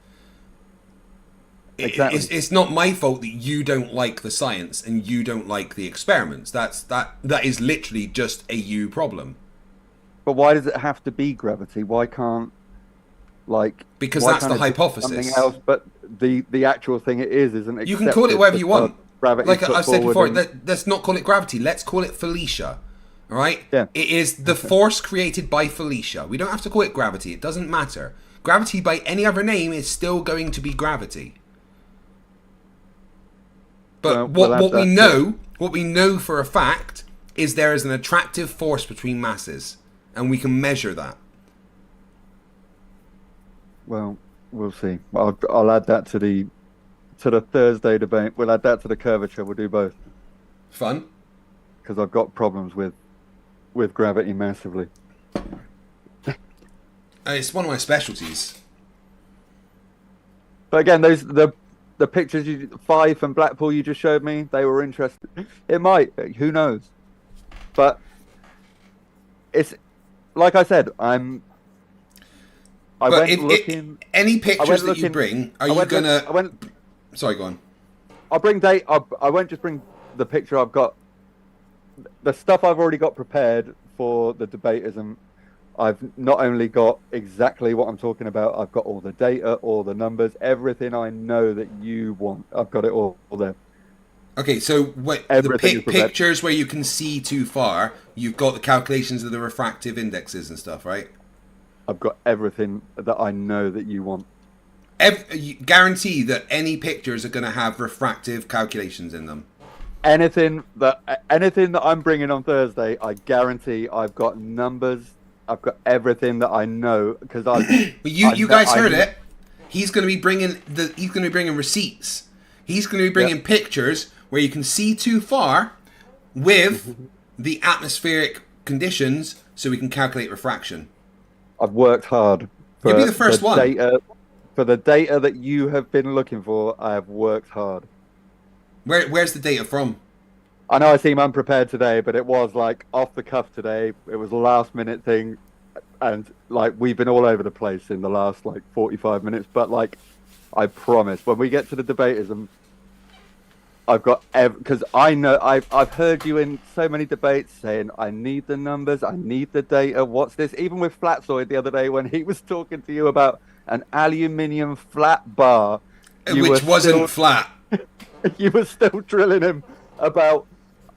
Exactly. It's not my fault that you don't like the science and you don't like the experiments. That is literally just a you problem. But why does it have to be gravity? Why can't Because why that's can't the it be hypothesis. something else, but the actual thing it isn't. You can call it whatever you want. Gravity Like I've said before, and... let's not call it gravity. Let's call it Felicia. All right? Yeah. It is the force created by Felicia. We don't have to call it gravity. It doesn't matter. Gravity by any other name is still going to be gravity. But what we know for a fact is there is an attractive force between masses, and we can measure that. Well, we'll see. I'll add that to the Thursday debate. We'll add that to the curvature. We'll do both. Fun. Because I've got problems with gravity massively. It's one of my specialties. But again, the pictures Fife and Blackpool you just showed me, they were interesting. It might, who knows? But it's like I said, any pictures that you bring, are you gonna? Sorry, go on. I'll bring I won't just bring the picture I've got. The stuff I've already got prepared for the debatism. I've not only got exactly what I'm talking about, I've got all the data, all the numbers, everything I know that you want. I've got it all there. Okay, so the pictures where you can see too far, you've got the calculations of the refractive indexes and stuff, right? I've got everything that I know that you want. Guarantee that any pictures are going to have refractive calculations in them. Anything that I'm bringing on Thursday, I guarantee I've got numbers. I've got everything that I know because you guys heard it. He's going to be bringing receipts. He's going to be bringing pictures where you can see too far with the atmospheric conditions, so we can calculate refraction. I've worked hard. You'll be the first one. For the data that you have been looking for, I have worked hard. Where's the data from? I know I seem unprepared today, but it was like off the cuff today. It was a last minute thing, and like we've been all over the place in the last 45 minutes. But I promise, when we get to the debatism, I've got because I know I've heard you in so many debates saying I need the numbers, I need the data. What's this? Even with Flatzoid the other day when he was talking to you about an aluminium flat bar, which wasn't flat. You were still drilling him about.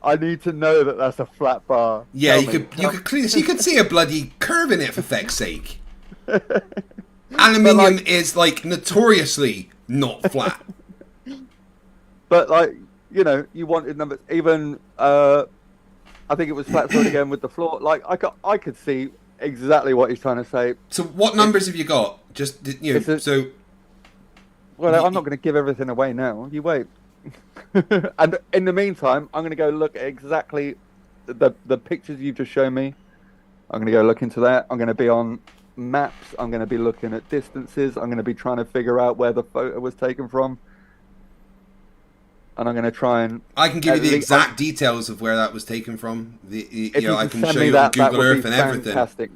I need to know that that's a flat bar. Yeah, you could see a bloody curve in it, for feck's sake. Aluminium is notoriously not flat. But you wanted numbers. Even I think it was Flatfoot again with the floor. I could see exactly what he's trying to say. So what numbers have you got? Just Well, I'm not going to give everything away now. You wait. And in the meantime, I'm going to go look at exactly the pictures you've just shown me. I'm going to go look into that. I'm going to be on maps. I'm going to be looking at distances. I'm going to be trying to figure out where the photo was taken from. And I'm going to try and... I can give you the exact details of where that was taken from. I can show you on Google Earth and everything. Fantastic.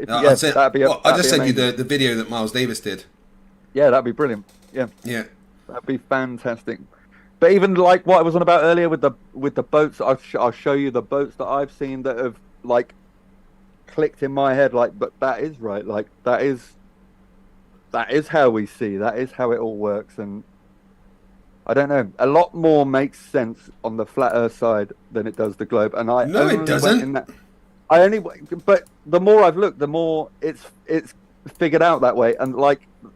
I'll just send you the video that Miles Davis did. Yeah, that'd be brilliant. Yeah. That'd be fantastic. But even what I was on about earlier with the boats, I'll show you the boats that I've seen that have clicked in my head. But that is right. That is how we see. That is how it all works. And I don't know. A lot more makes sense on the flat Earth side than it does the globe. And it doesn't. But the more I've looked, the more it's figured out that way. And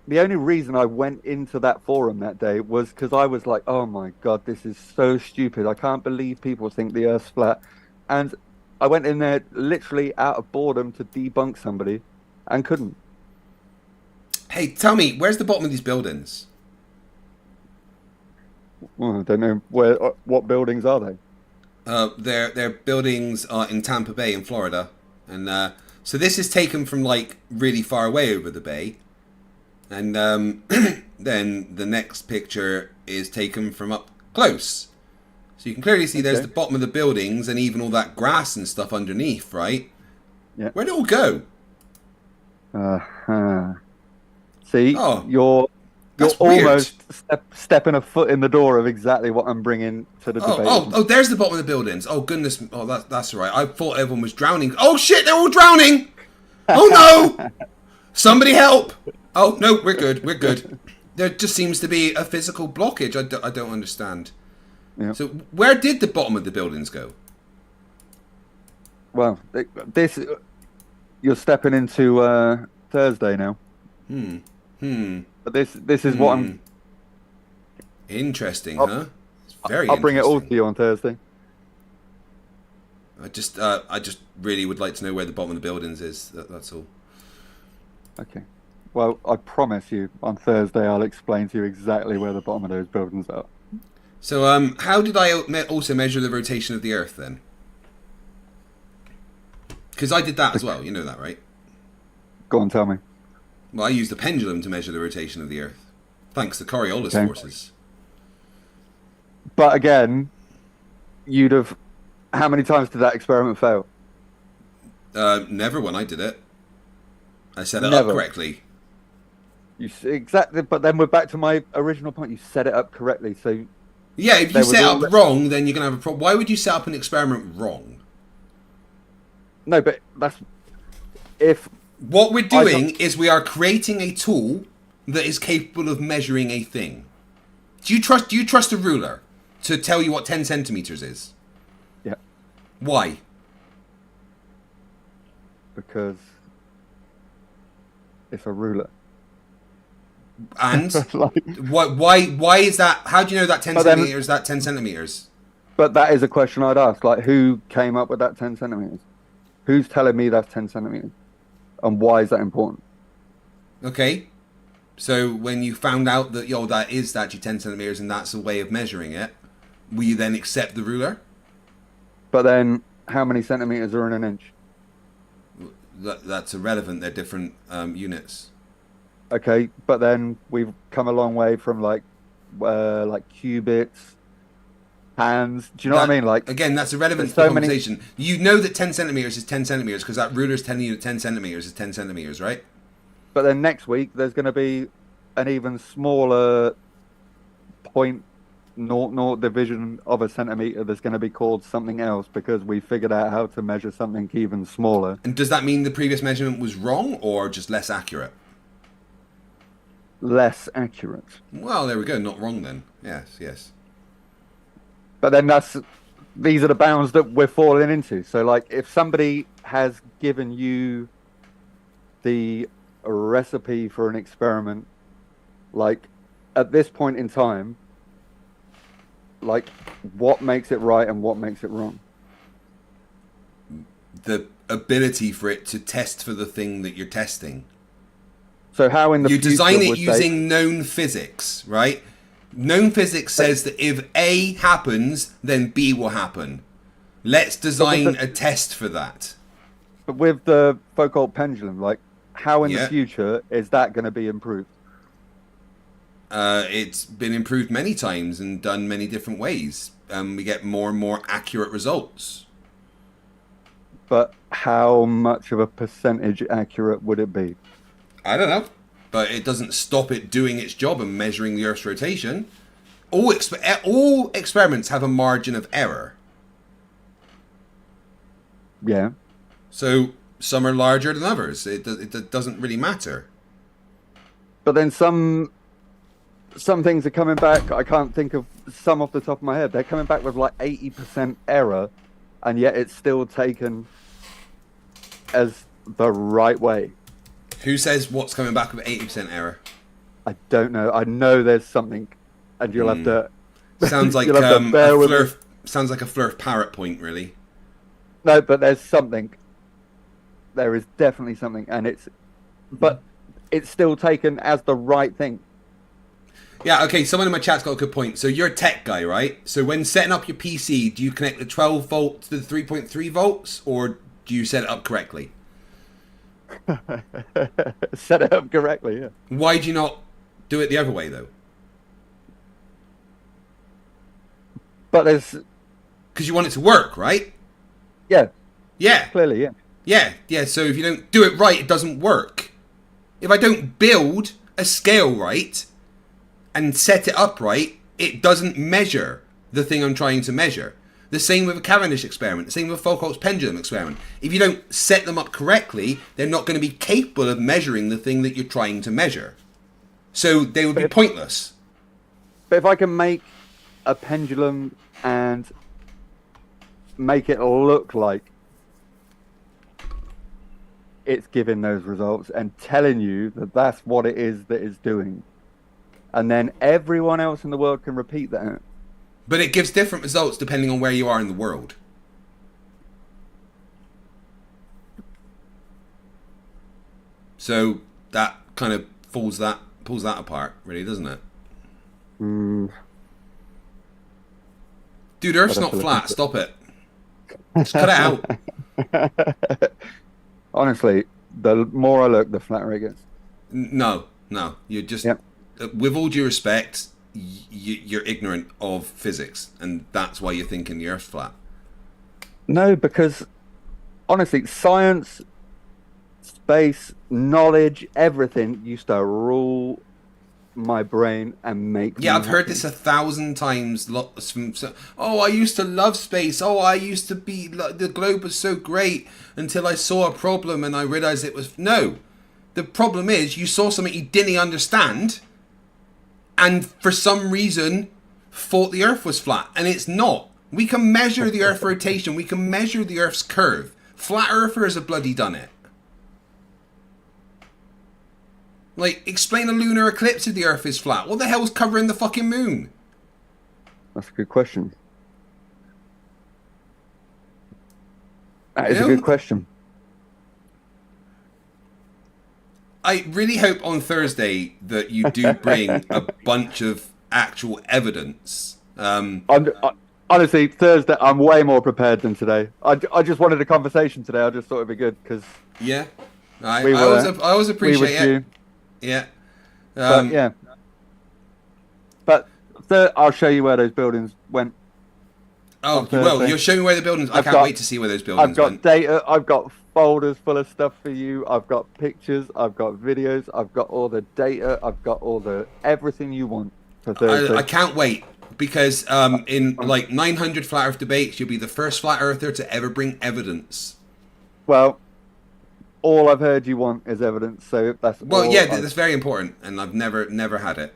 the only reason I went into that forum that day was because I was like, oh my God, this is so stupid. I can't believe people think the Earth's flat. And I went in there literally out of boredom to debunk somebody and couldn't. Hey, tell me, where's the bottom of these buildings? Well, I don't know what buildings are they? They're buildings in Tampa Bay in Florida. And so this is taken from really far away over the bay. And then the next picture is taken from up close. So you can clearly see there's Okay. the bottom of the buildings and even all that grass and stuff underneath, right? Yeah. Where'd it all go? See, Oh, you're that's weird. almost stepping a foot in the door of exactly what I'm bringing to the debate. Oh, there's the bottom of the buildings. Oh, goodness. Oh, that's all right. I thought everyone was drowning. Oh, shit, they're all drowning. Oh, no. Somebody help. Oh, no, we're good. We're good. There just seems to be a physical blockage. I don't understand. Yeah. So where did the bottom of the buildings go? Well, this you're stepping into Thursday now. But this is what I'm. Interesting, huh? It's very I'll bring it all interesting. to you on Thursday. I just really would like to know where the bottom of the buildings is. That's all. Okay. Well, I promise you on Thursday I'll explain to you exactly where the bottom of those buildings are. So, how did I also measure the rotation of the Earth then? Because I did that as well. You know that, right? Go on, tell me. Well, I used a pendulum to measure the rotation of the Earth, thanks to Coriolis Okay. forces. But again, you'd have. How many times did that experiment fail? Never when I did it. I set it up Never. correctly. Exactly. But then we're back to my original point. You set it up correctly, so Yeah, if you There was set all up wrong, then you're gonna have a problem. Why would you set up an experiment wrong? no. But that's if What we're I doing is we are creating a tool that is capable of measuring a thing. Do you trust a ruler to tell you what 10 centimeters is? yeah, Why? because it's a ruler. And Like, why is that? How do you know that 10 But then- centimeters? That 10 centimeters. but that is a question I'd ask. Like, who came up with that 10 centimeters? Who's telling me that's 10 centimeters? And why is that important? Okay. So when you found out that that is actually 10 centimeters and that's a way of measuring it, will you then accept the ruler? But then, how many centimeters are in an inch? That's irrelevant. They're different units. Okay, but then we've come a long way from like cubits, hands. Do you know what I mean? Like, again, that's irrelevant to there's the so many- conversation. You know that 10 centimeters is 10 centimeters because that ruler's telling you that 10 centimeters is 10 centimeters, right? but then next week there's going to be an even smaller 0.00 division of a centimeter that's going to be called something else because we figured out how to measure something even smaller. And does that mean the previous measurement was wrong or just less accurate? Less accurate. Well, there we go. Not wrong then. Yes. But then these are the bounds that we're falling into. So like if somebody has given you the recipe for an experiment, like at this point in time, like what makes it right and what makes it wrong? The ability for it to test for the thing that you're testing. So how in the You future design it would using known physics, right? Known physics says that if A happens, then B will happen. Let's design a test for that. but with the Foucault pendulum, like how in Yeah. the future is that going to be improved? It's been improved many times and done many different ways. We get more and more accurate results. But how much of a percentage accurate would it be? I don't know. But it doesn't stop it doing its job and measuring the Earth's rotation. All experiments have a margin of error. Yeah. So some are larger than others. It doesn't really matter. But then some things are coming back. I can't think of some off the top of my head. They're coming back with like 80% error, and yet it's still taken as the right way. Who says what's coming back with 80% error? I don't know. I know there's something, and you'll have to. Sounds like you'll have to bear with me. sounds like a Flerf parrot point, really. No, but there's something. There is definitely something, and but it's still taken as the right thing. Yeah, okay, someone in my chat's got a good point. So you're a tech guy, right? So when setting up your PC, do you connect the 12 volts to the 3.3 volts, or do you set it up correctly? Set it up correctly, yeah. Why do you not do it the other way, though? But Because you want it to work, right? Yeah, Yeah. clearly, yeah. Yeah. So if you don't do it right, it doesn't work. If I don't build a scale right and set it up right, it doesn't measure the thing I'm trying to measure. The same with a Cavendish experiment, the same with a Foucault's pendulum experiment. If you don't set them up correctly, they're not going to be capable of measuring the thing that you're trying to measure. So they would be pointless. But if I can make a pendulum and make it look like it's giving those results and telling you that that's what it is that it's doing, and then everyone else in the world can repeat that. But it gives different results depending on where you are in the world. So that kind of pulls that apart, really, doesn't it? Dude, Earth's not flat. Stop it. Just cut it out. Honestly, the more I look, the flatter it gets. No. You're just, with all due respect, you're ignorant of physics, and that's why you're thinking the Earth's flat. No, because honestly, science, space, knowledge, everything used to rule my brain and make me I've heard happy. this 1,000 times. Lots from, I used to love space. I used to be, the globe was so great until I saw a problem and I realized it was, no. The problem is you saw something you didn't understand, and for some reason thought the Earth was flat, and it's not. We can measure the Earth rotation. We can measure the Earth's curve. Flat Earthers have bloody done it. Like, explain a lunar eclipse if the Earth is flat. What the hell's covering the fucking moon? That's a good question. That is a good question. I really hope on Thursday that you do bring a bunch of actual evidence. Honestly, Thursday, I'm way more prepared than today. I just wanted a conversation today. I just thought it'd be good because I always appreciate it. Yeah. But I'll show you where those buildings went. Oh, well, you'll show me where the buildings. I can't wait to see where those buildings went. I've got data. I've got folders full of stuff for you. I've got pictures. I've got videos. I've got all the data. I've got all the everything you want for Thursday. I can't wait because in like 900 flat Earth debates, you'll be the first flat earther to ever bring evidence. Well, all I've heard you want is evidence. So that's that's very important, and I've never had it.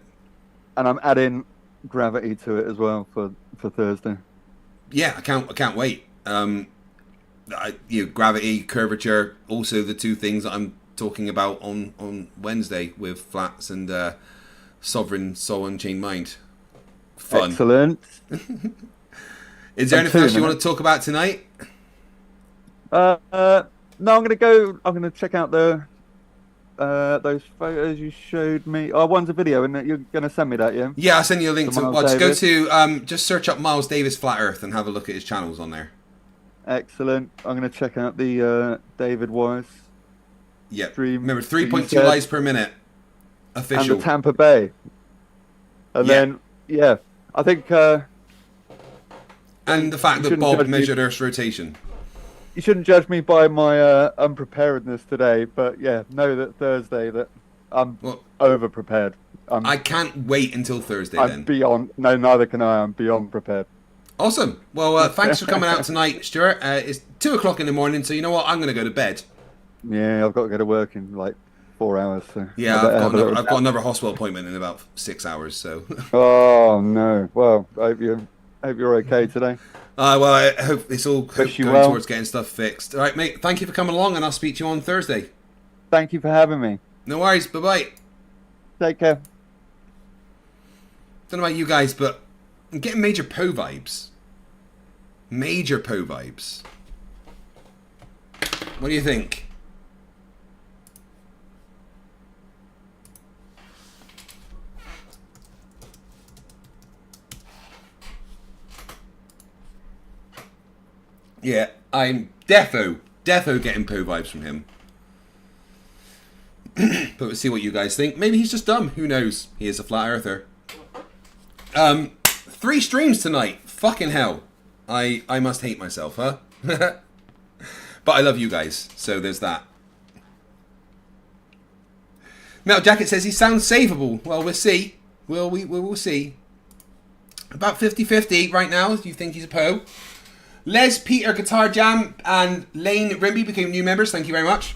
And I'm adding gravity to it as well for Thursday. Yeah, I can't wait. Gravity, curvature, also the two things that I'm talking about on Wednesday with flats and sovereign soul unchained mind. Fun. Excellent. Is there anything else you want to talk about tonight? No, I'm gonna check out those photos you showed me. Oh, one's a video, and you're gonna send me that, yeah? Yeah, I'll send you a link to. Miles Just go Davis. to just search up Miles Davis Flat Earth and have a look at his channels on there. Excellent. I'm gonna check out the David Weiss. Yeah. Stream. Remember, 3.2 lives per minute. Official. And the Tampa Bay. And then I think. And the fact that Bob measured Earth's rotation. You shouldn't judge me by my unpreparedness today, but know that Thursday that I'm over prepared. I can't wait until Thursday. I'm beyond. No, neither can I. I'm beyond prepared. Awesome. Well, thanks for coming out tonight, Stuart. It's 2:00 in the morning, so you know what? I'm going to go to bed. Yeah, I've got to go to work in like 4 hours. So yeah, I've got another hospital appointment in about 6 hours. So. Oh no! Well, I hope you're okay today. Well, I hope it's all going towards getting stuff fixed. All right, mate. Thank you for coming along, and I'll speak to you on Thursday. Thank you for having me. No worries. Bye-bye. Take care. Don't know about you guys, but I'm getting major Poe vibes. Major Poe vibes. What do you think? Yeah, I'm defo getting Poe vibes from him. But we'll see what you guys think. Maybe he's just dumb. Who knows? He is a flat earther. 3 streams tonight. Fucking hell. I must hate myself, huh? But I love you guys, so there's that. Metal Jacket says he sounds savable. Well, we'll see. We'll see. About 50-50 right now. Do you think he's a Poe? Les, Peter, Guitar Jam, and Lane Rimby became new members. Thank you very much.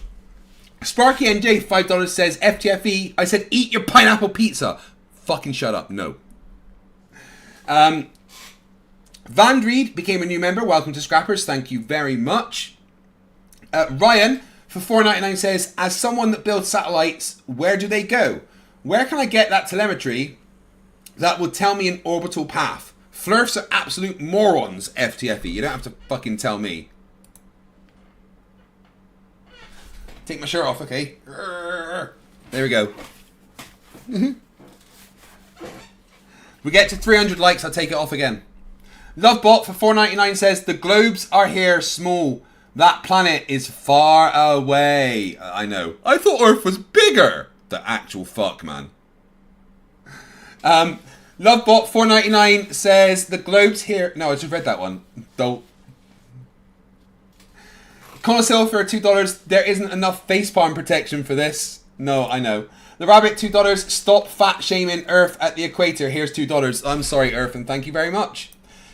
Sparky NJ, $5 says FTFE. I said eat your pineapple pizza. Fucking shut up. No. Van Reed became a new member. Welcome to Scrappers. Thank you very much. Ryan, for $4.99 says, as someone that builds satellites, where do they go? Where can I get that telemetry that will tell me an orbital path? Flerfs are absolute morons, FTFE. You don't have to fucking tell me. Take my shirt off, okay? There we go. We get to 300 likes, I'll take it off again. Lovebot for $4.99 says, the globes are here small. That planet is far away. I know. I thought Earth was bigger. The actual fuck, man. Lovebot 4.99 says the globes here. No, I just read that one. Don't. Connoisseur for $2. There isn't enough facepalm protection for this. No, I know. The Rabbit $2. Stop fat shaming Earth at the equator. Here's $2. I'm sorry, Earth, and thank you very much.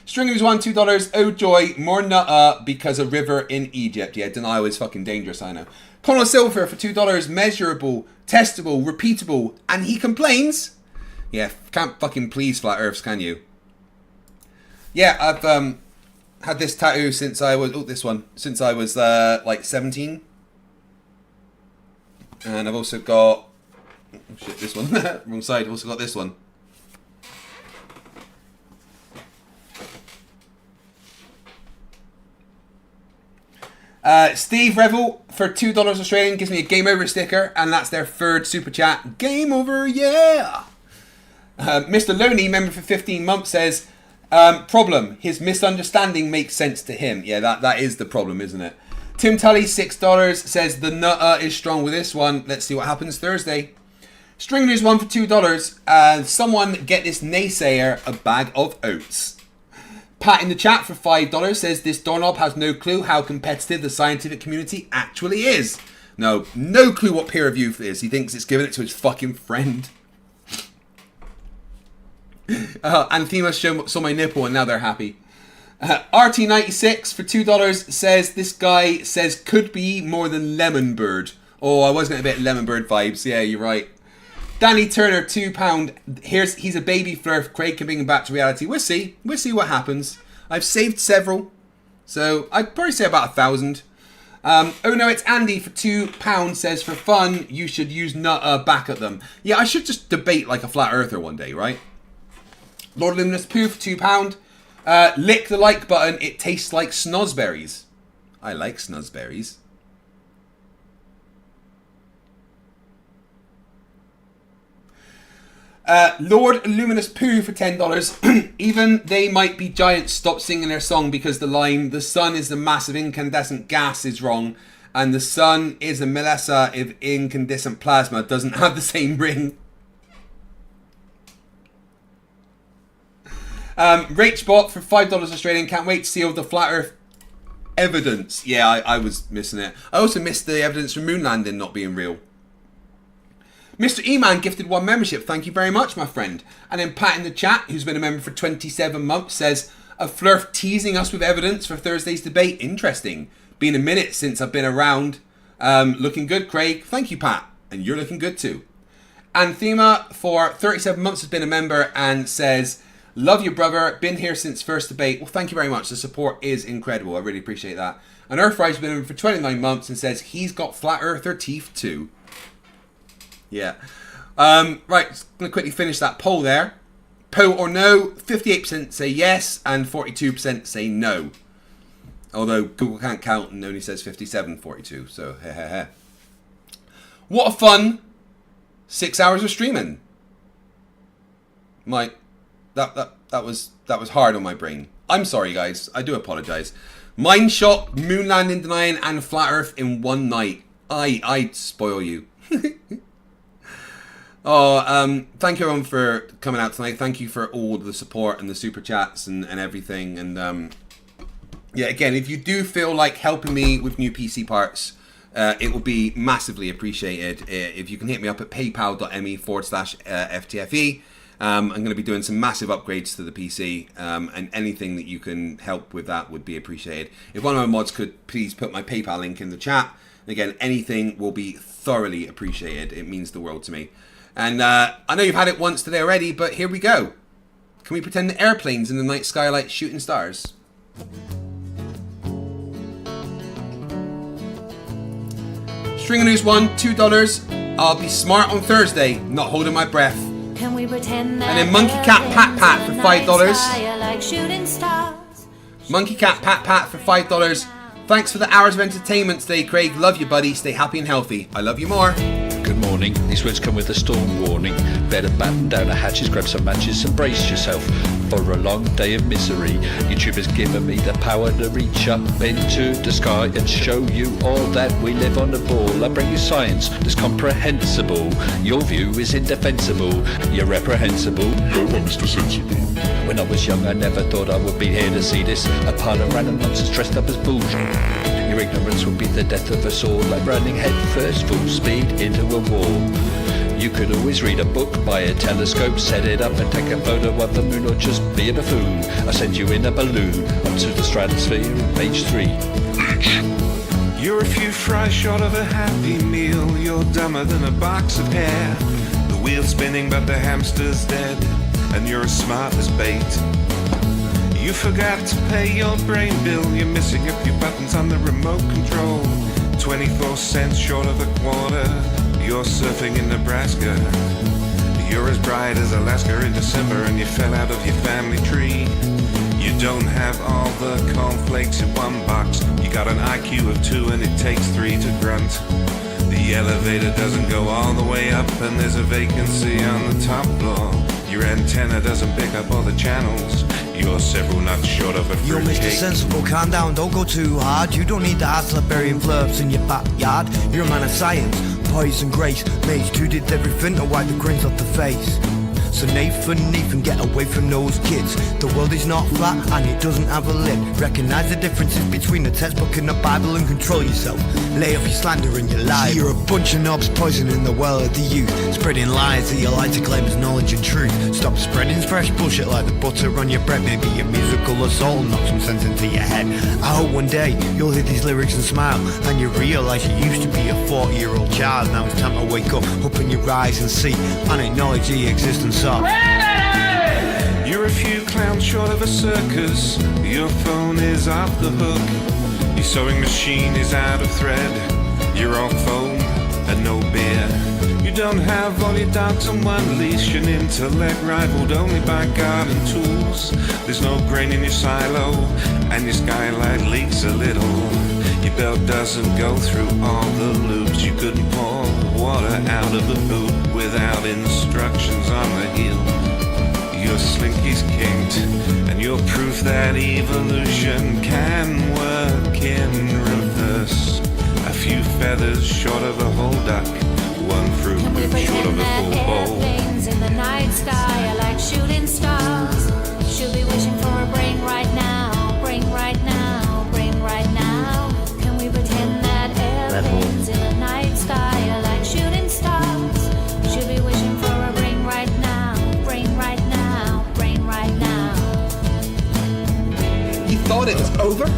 Stringers $1, $2. Oh joy, more nutta because a river in Egypt. Yeah, denial is fucking dangerous, I know. Conor Silver for $2. Measurable, testable, repeatable, and he complains. Yeah, can't fucking please flat Earths, can you? Yeah, I've had this tattoo since I was since I was like 17, and I've also got this one wrong side. I've also got this one. Steve Revel for $2 Australian gives me a game over sticker, and that's their third super chat. Game over, yeah. Mr. Loney, member for 15 months, says, problem, his misunderstanding makes sense to him. Yeah, that is the problem, isn't it? Tim Tully, $6, says, the nutter is strong with this one. Let's see what happens Thursday. String News 1 for $2. Someone get this naysayer a bag of oats. Pat in the chat for $5 says, this doorknob has no clue how competitive the scientific community actually is. No clue what peer review is. He thinks it's giving it to his fucking friend. Anthema saw my nipple and now they're happy. RT96 for $2 says, this guy says could be more than Lemon Bird. Oh, I was getting a bit Lemon Bird vibes. Yeah, you're right. Danny Turner, £2. He's a baby Flerf. Craig can bring him back to reality. We'll see what happens. I've saved several, so I'd probably say about 1,000. Oh no, it's Andy for £2. Says, for fun, you should use nutter back at them. Yeah, I should just debate like a flat earther one day, right? Lord Luminous Pooh for £2. Lick the like button. It tastes like snozberries. I like snozberries. Lord Luminous Pooh for $10. Even they might be giants stop singing their song because the line, the sun is the massive incandescent gas, is wrong, and the sun is a melissa if incandescent plasma doesn't have the same ring. Rachbot for $5 Australian. Can't wait to see all the flat earth evidence. Yeah, I was missing it. I also missed the evidence from moon landing not being real. Mr. E-Man gifted 1 membership. Thank you very much, my friend. And then Pat in the chat, who's been a member for 27 months, says, a Flerf teasing us with evidence for Thursday's debate. Interesting. Been a minute since I've been around. Looking good, Craig. Thank you, Pat. And you're looking good too. Anthema for 37 months has been a member and says, love you, brother. Been here since first debate. Well, thank you very much. The support is incredible. I really appreciate that. And Earthrise has been a member for 29 months and says, he's got flat earther teeth too. Yeah. Right, just going to quickly finish that poll there. Poe or no, 58% say yes and 42% say no. Although Google can't count and only says 57-42, so heh heh heh. What a fun 6 hours of streaming. That was hard on my brain. I'm sorry, guys. I do apologise. Mind shock, moon landing denying, and flat earth in one night. I'd spoil you. Thank you everyone for coming out tonight. Thank you for all the support and the super chats and everything. And yeah, again, if you do feel like helping me with new PC parts, it will be massively appreciated if you can hit me up at paypal.me/FTFE. I'm going to be doing some massive upgrades to the PC, and anything that you can help with that would be appreciated. If one of my mods could please put my PayPal link in the chat. Again, anything will be thoroughly appreciated. It means the world to me. And I know you've had it once today already, but here we go. Can we pretend that airplanes in the night sky like shooting stars? String of News 1, $2. I'll be smart on Thursday, not holding my breath. Can we pretend that And then Monkey Cat Pat Pat for $5. like shooting stars? Monkey Cat Pat Pat for $5. Thanks for the hours of entertainment today, Craig. Love you, buddy. Stay happy and healthy. I love you more. Good morning. These words come with a storm warning. Better batten down the hatches, grab some matches and brace yourself for a long day of misery. YouTube has given me the power to reach up into the sky and show you all that we live on the ball. I bring you science that's comprehensible. Your view is indefensible. You're reprehensible. No one's too sensible. When I was young, I never thought I would be here to see this. A pile of random nonsense dressed up as bullshit. Your ignorance will be the death of us all, like running head first full speed into a wall. You could always read a book, buy a telescope, set it up and take a photo of the moon, or just be a buffoon. I send you in a balloon up to the stratosphere on page 3. You're a few fries short of a happy meal. You're dumber than a box of hair. The wheel's spinning but the hamster's dead, and you're as smart as bait. You forgot to pay your brain bill. You're missing a few buttons on the remote control. 24 cents short of a quarter. You're surfing in Nebraska. You're as bright as Alaska in December, and you fell out of your family tree. You don't have all the cornflakes in one box. You got an IQ of 2 and it takes 3 to grunt. The elevator doesn't go all the way up, and there's a vacancy on the top floor. Your antenna doesn't pick up all the channels. You're several nuts short of a You're Mr. fruitcake. Sensible, calm down, don't go too hard. You don't need the Asla burying Flerfs in your backyard. You're a man of science, poise and grace. Mage 2 did everything to wipe the grins off the face. So Nathan, get away from those kids. The world is not flat and it doesn't have a lid. Recognize the differences between the textbook and the Bible and control yourself. Lay off your slander and your lies. You're a bunch of knobs poisoning the well of the youth, spreading lies that you like to claim as knowledge and truth. Stop spreading fresh bullshit like the butter on your bread. Maybe your musical assault will knock some sense into your head. I hope one day you'll hear these lyrics and smile, and you realise you used to be a 40-year-old child. Now it's time to wake up, open your eyes and see, and acknowledge the existence of. You're a few clowns short of a circus. Your phone is off the hook. Your sewing machine is out of thread. You're all foam and no beer. You don't have all your dogs on one leash. An intellect rivaled only by garden tools. There's no grain in your silo, and your skylight leaks a little. Your belt doesn't go through all the loops. You couldn't pour water out of a boot without instructions on the heel. Your slinky's kinked, and you're proof that evolution can work in reverse. A few feathers short of a whole duck, one fruit Can we short of pretend a that full bowl. airplanes in the night sky are like shooting stars? Should be wishing for a brain right now, brain right now, brain right now. Can we pretend that airplanes in the night sky are like shooting stars? Should be wishing for a brain right now, brain right now, brain right now. You thought it was over?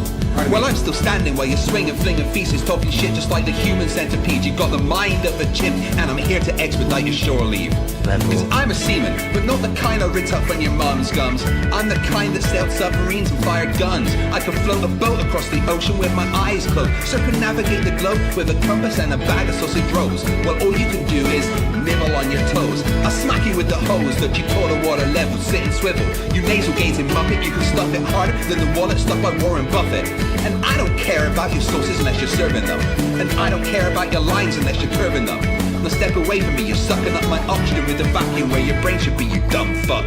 Well, I'm still standing while you're swinging, flinging feces, talking shit just like the human centipede. You've got the mind of a chimp, and I'm here to expedite your shore leave. Because I'm a seaman, but not the kind I ripped up from your mom's gums. I'm the kind that sailed submarines and fired guns. I could float a boat across the ocean with my eyes closed, circumnavigate the globe with a compass and a bag of sausage rolls. Well, all you can do is nibble on your toes. I'll smack you with the hose that you call a water level, sit and swivel. You nasal gazing muppet, you can stuff it harder than the wallet stuffed by Warren Buffett. And I don't care about your sauces unless you're serving them. And I don't care about your lines unless you're curving them. Now step away from me, you're sucking up my oxygen with the vacuum where your brain should be, you dumb fuck.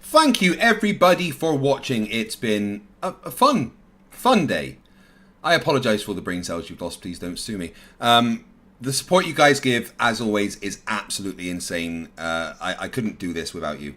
Thank you everybody for watching. It's been a fun day. I apologise for the brain cells you've lost, please don't sue me. The support you guys give, as always, is absolutely insane. I couldn't do this without you.